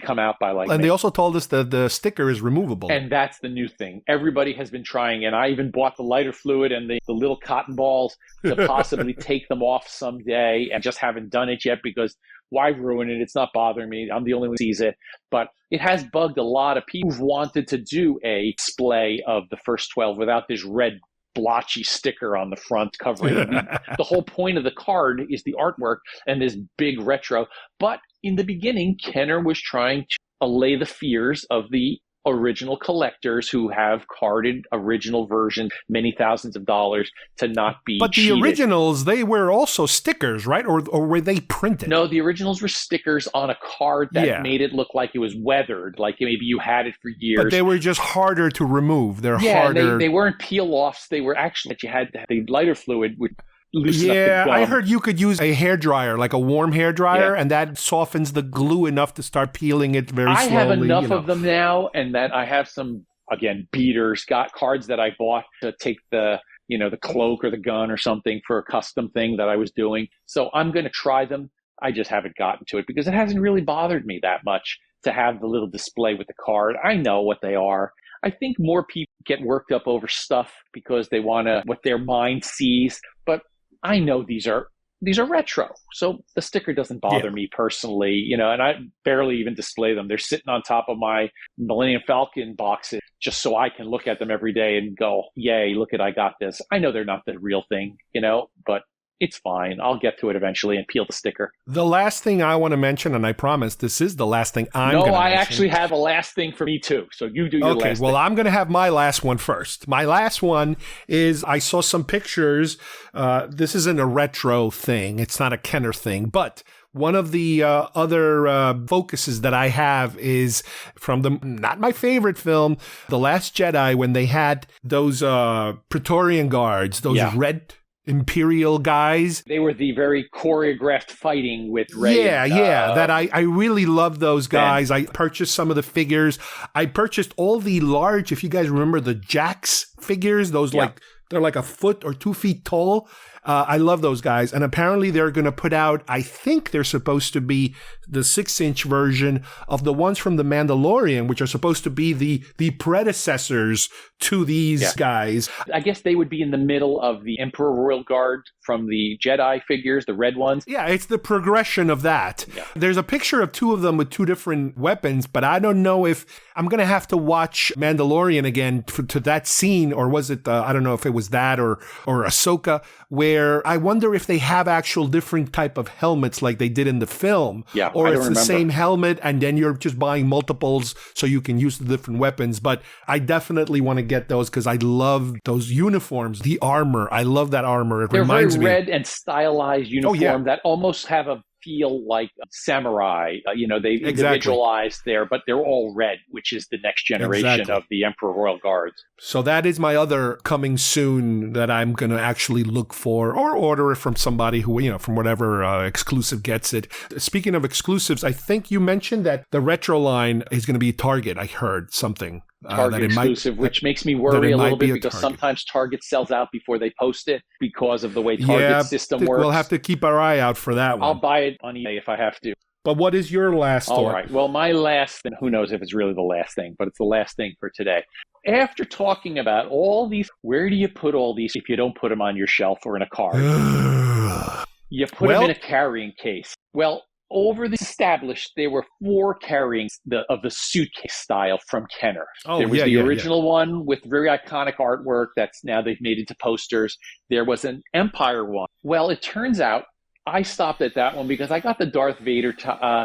come out by like. And they also told us that the sticker is removable. And that's the new thing. Everybody has been trying. And I even bought the lighter fluid and the little cotton balls to possibly take them off someday, and just haven't done it yet because why ruin it? It's not bothering me. I'm the only one who sees it. But it has bugged a lot of people who've wanted to do a display of the first 12 without this red blotchy sticker on the front covering it. The whole point of the card is the artwork and this big retro. But in the beginning, Kenner was trying to allay the fears of the original collectors who have carded original versions, many thousands of dollars, to not be But cheated. The originals, they were also stickers, right? Or were they printed? No, the originals were stickers on a card that made it look like it was weathered, like maybe you had it for years. But they were just harder to remove. They're harder. They weren't peel-offs. They were actually that you had the lighter fluid would loosen up the gum. I heard you could use a hairdryer, like a warm hairdryer, and that softens the glue enough to start peeling it very slowly. I have enough of them now, and that I have some, again, beaters, got cards that I bought to take the cloak or the gun or something for a custom thing that I was doing. So I'm going to try them. I just haven't gotten to it because it hasn't really bothered me that much to have the little display with the card. I know what they are. I think more people get worked up over stuff because they want to, what their mind sees. But I know these are retro, so the sticker doesn't bother me personally, and I barely even display them. They're sitting on top of my Millennium Falcon boxes just so I can look at them every day and go, yay, look at, I got this. I know they're not the real thing, but it's fine. I'll get to it eventually and peel the sticker. The last thing I want to mention, and I promise this is the last thing I'm going to mention. No, I actually have a last thing for me too. So you do your last thing. Okay, well, I'm going to have my last one first. My last one is I saw some pictures. This isn't a retro thing. It's not a Kenner thing, but one of the other focuses that I have is from not my favorite film, The Last Jedi, when they had those Praetorian guards, those red Imperial guys. They were the very choreographed fighting with Rey. That I really love those guys. I purchased some of the figures. I purchased all the large, if you guys remember the Jax figures, those they're like a foot or 2 feet tall. I love those guys. And apparently they're going to put out, I think they're supposed to be the 6-inch version of the ones from The Mandalorian, which are supposed to be the predecessors to these guys. I guess they would be in the middle of the Emperor Royal Guard from the Jedi figures, the red ones. Yeah, it's the progression of that. Yeah. There's a picture of 2 of them with 2 different weapons, but I don't know if I'm going to have to watch Mandalorian again to that scene, or was it, I don't know if it was that or Ahsoka, where I wonder if they have actual different type of helmets like they did in the film, or it's the same helmet and then you're just buying multiples so you can use the different weapons. But I definitely want to get those because I love those uniforms, the armor. I love that armor. They're reminds very red and stylized uniform that almost have a feel like samurai. They individualized there, but they're all red, which is the next generation of the Emperor Royal Guards. So that is my other coming soon that I'm going to actually look for or order it from somebody who, from whatever exclusive gets it. Speaking of exclusives, I think you mentioned that the retro line is going to be Target. I heard something. Target exclusive, which makes me worry a little bit because sometimes Target sells out before they post it because of the way Target's system works. We'll have to keep our eye out for that one. I'll buy it on eBay if I have to. But what is your last All thought? right. Well, my last thing, who knows if it's really the last thing, but it's the last thing for today. After talking about all these, where do you put all these if you don't put them on your shelf or in a card? You put them in a carrying case. Well, over the established, there were 4 carryings of the suitcase style from Kenner. There was the original one with very iconic artwork that's now they've made into posters. There was an Empire one. Well, it turns out I stopped at that one because I got the Darth Vader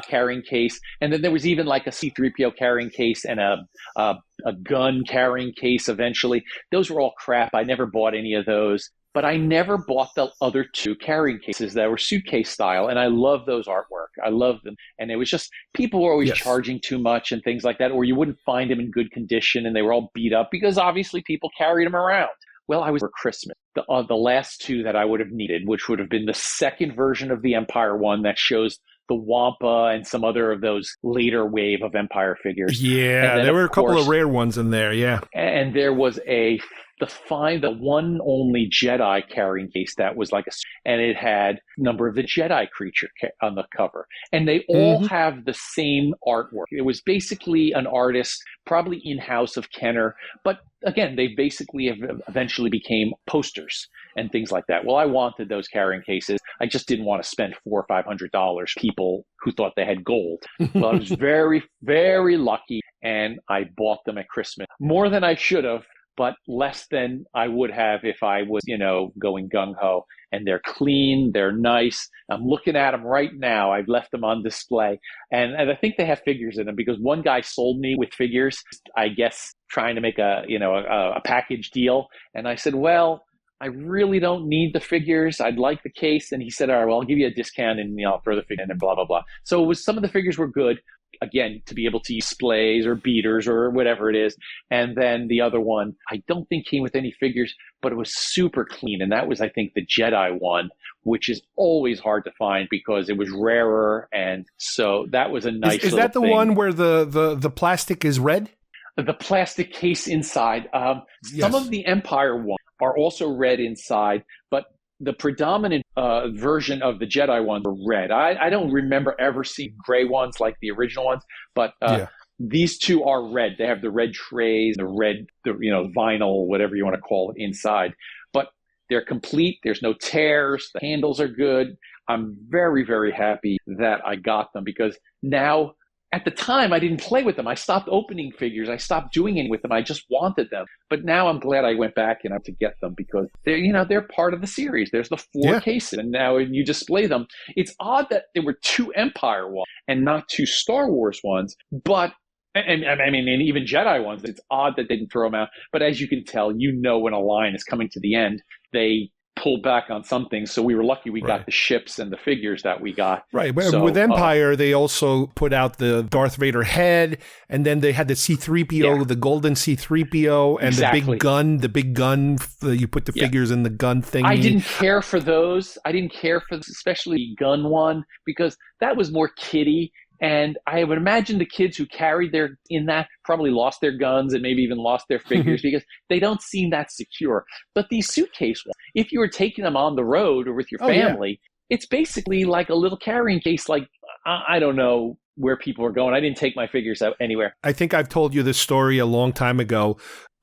carrying case, and then there was even like a C-3PO carrying case and a gun carrying case eventually. Those were all crap. I never bought any of those. But I never bought the other 2 carrying cases that were suitcase style, and I love those artwork. I love them. And it was just, people were always charging too much and things like that, or you wouldn't find them in good condition, and they were all beat up because obviously people carried them around. Well, I was for Christmas. The last 2 that I would have needed, which would have been the second version of the Empire one that shows the Wampa and some other of those later wave of Empire figures. Yeah, there were a couple of rare ones in there, yeah. And there was the one only Jedi carrying case that was like and it had a number of the Jedi creature on the cover. And they all have the same artwork. It was basically an artist, probably in-house of Kenner, but again, they basically eventually became posters and things like that. Well, I wanted those carrying cases. I just didn't want to spend $400 or $500. People who thought they had gold. Well, I was very, very lucky, and I bought them at Christmas. More than I should have, but less than I would have if I was, going gung-ho. And they're clean, they're nice. I'm looking at them right now. I've left them on display. And I think they have figures in them because one guy sold me with figures, I guess, trying to make a package deal. And I said, well, I really don't need the figures. I'd like the case. And he said, all right, well, I'll give you a discount and I'll throw the figure in and blah, blah, blah. So some of the figures were good. Again, to be able to use displays or beaters or whatever it is. And then the other one, I don't think came with any figures, but it was super clean. And that was, I think, the Jedi one, which is always hard to find because it was rarer. And so that was a nice Is that the thing. one where the plastic is red? The plastic case inside. Some of the Empire ones are also red inside, but the predominant version of the Jedi ones were red. I don't remember ever seeing gray ones like the original ones, but these 2 are red. They have the red trays, the red, vinyl, whatever you want to call it, inside. But they're complete. There's no tears. The handles are good. I'm very, very happy that I got them because now, at the time, I didn't play with them. I stopped opening figures. I stopped doing anything with them. I just wanted them. But now I'm glad I went back and to get them because they're part of the series. There's the 4 cases, and now when you display them, it's odd that there were 2 Empire ones and not 2 Star Wars ones. But and even Jedi ones. It's odd that they didn't throw them out. But as you can tell, when a line is coming to the end, they pulled back on some things, so we were lucky we got the ships and the figures that we got. Right. So, with Empire, they also put out the Darth Vader head, and then they had the C-3PO, the golden C-3PO, and the big gun. You put the figures in the gun thing. I didn't care for those. I didn't care for especially gun one because that was more kiddie. And I would imagine the kids who carried probably lost their guns and maybe even lost their figures because they don't seem that secure. But these suitcase ones, if you were taking them on the road or with your family, it's basically like a little carrying case. Like, I don't know where people are going. I didn't take my figures out anywhere. I think I've told you this story a long time ago.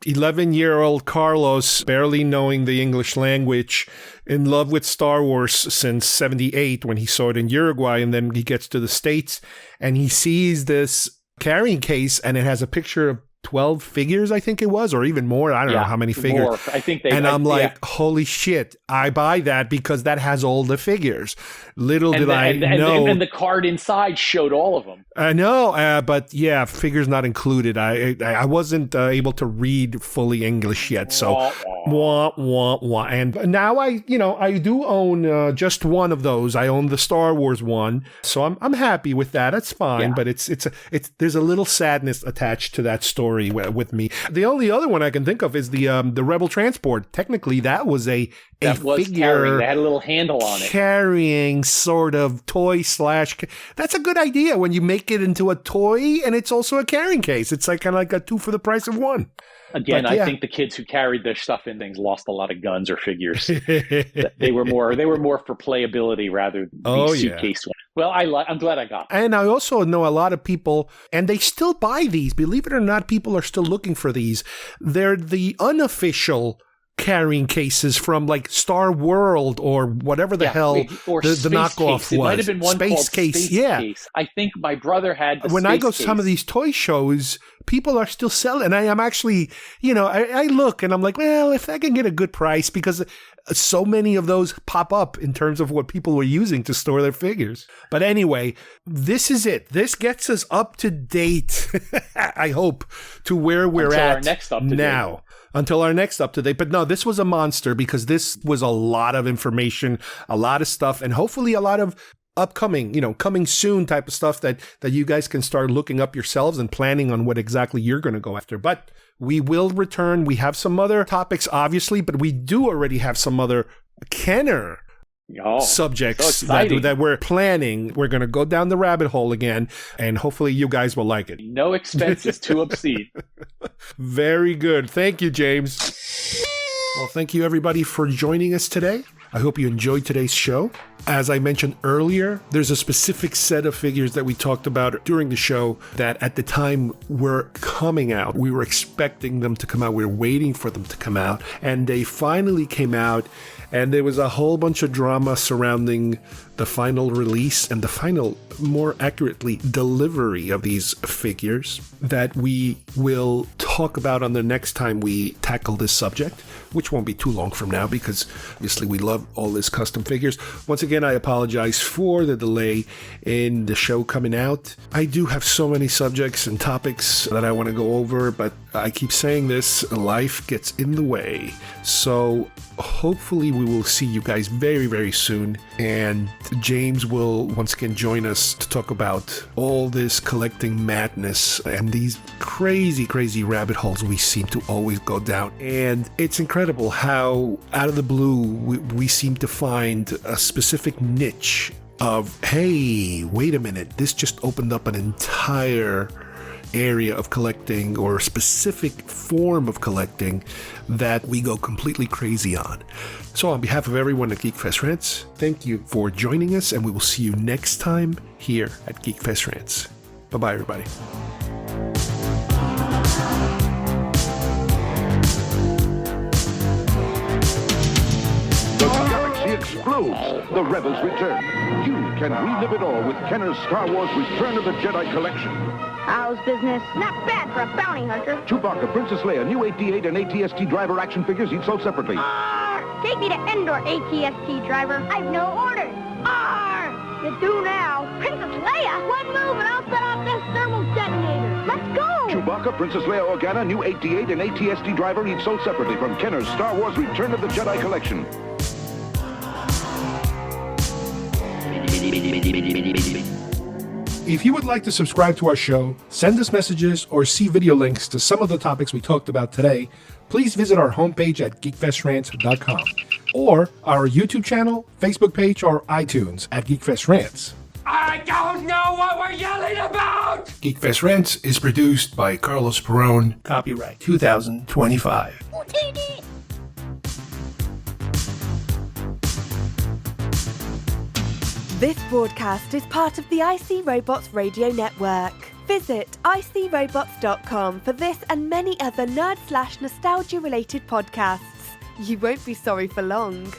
11-year-old Carlos, barely knowing the English language, in love with Star Wars since 78 when he saw it in Uruguay, and then he gets to the States and he sees this carrying case and it has a picture of 12 figures, I think it was, or even more. I don't know how many figures. More. I think I'm like, holy shit, I buy that because that has all the figures. Little did I know. And the card inside showed all of them. I know, but figures not included. I wasn't able to read fully English yet, so wah, wah, wah. And now I do own just one of those. I own the Star Wars one, so I'm happy with that. That's fine, but it's there's a little sadness attached to that story with me. The only other one I can think of is the Rebel Transport. Technically, that was a figure carrying. They had a little handle on it. Carrying sort of toy / That's a good idea when you make it into a toy and it's also a carrying case. It's like kind of like a 2 for the price of 1. Again, I think the kids who carried their stuff in things lost a lot of guns or figures. They were more for playability rather than suitcase one. Well, I'm glad I got them. And I also know a lot of people, and they still buy these. Believe it or not, people are still looking for these. They're the unofficial carrying cases from like Star World or whatever the hell or the knockoff case. was. It might have been one called Space Case. I think my brother had the When Space I go to Case. some of these toy shows, people are still selling. And I am actually, I look and I'm like, well, if I can get a good price, because so many of those pop up in terms of what people were using to store their figures. But anyway, this is it. This gets us up to date, I hope, to where we're at now. Until our next up to date. But no, this was a monster because this was a lot of information, a lot of stuff, and hopefully a lot of upcoming, coming soon type of stuff that you guys can start looking up yourselves and planning on what exactly you're going to go after. But we will return. We have some other topics, obviously, but we do already have some other Kenner subjects that we're planning. We're going to go down the rabbit hole again, and hopefully you guys will like it. No expense is too obscene. Very good. Thank you, James. Well, thank you, everybody, for joining us today. I hope you enjoyed today's show. As I mentioned earlier, there's a specific set of figures that we talked about during the show that at the time were coming out. We were expecting them to come out. We were waiting for them to come out. And they finally came out. And there was a whole bunch of drama surrounding the final release and the final, more accurately, delivery of these figures that we will talk about on the next time we tackle this subject, which won't be too long from now because obviously we love all this custom figures. Once again, I apologize for the delay in the show coming out. I do have so many subjects and topics that I want to go over, but I keep saying this, life gets in the way. So hopefully we will see you guys very, very soon. And James will once again join us to talk about all this collecting madness and these crazy, crazy rabbit holes we seem to always go down. And it's incredible how out of the blue we seem to find a specific niche of, hey, wait a minute, this just opened up an entire area of collecting or a specific form of collecting that we go completely crazy on. So on behalf of everyone at GeekFest Rants, thank you for joining us, and we will see you next time here at GeekFest Rants. Bye-bye, everybody. The galaxy explodes. The rebels return. You can relive it all with Kenner's Star Wars Return of the Jedi collection. How's business? Not bad for a bounty hunter. Chewbacca, Princess Leia, new AT-8 and AT-ST driver action figures, each sold separately. Take me to Endor, AT-ST driver. I've no orders. You do now. Princess Leia? One move and I'll set off this thermal detonator. Let's go. Chewbacca, Princess Leia Organa, new AT-8 and AT-ST driver, each sold separately from Kenner's Star Wars Return of the Jedi collection. If you would like to subscribe to our show, send us messages, or see video links to some of the topics we talked about today, please visit our homepage at geekfestrants.com or our YouTube channel, Facebook page, or iTunes at GeekFest Rants. I don't know what we're yelling about! GeekFest Rants is produced by Carlos Perron, copyright 2025. This broadcast is part of the IC Robots Radio Network. Visit icrobots.com for this and many other nerd/nostalgia related podcasts. You won't be sorry for long.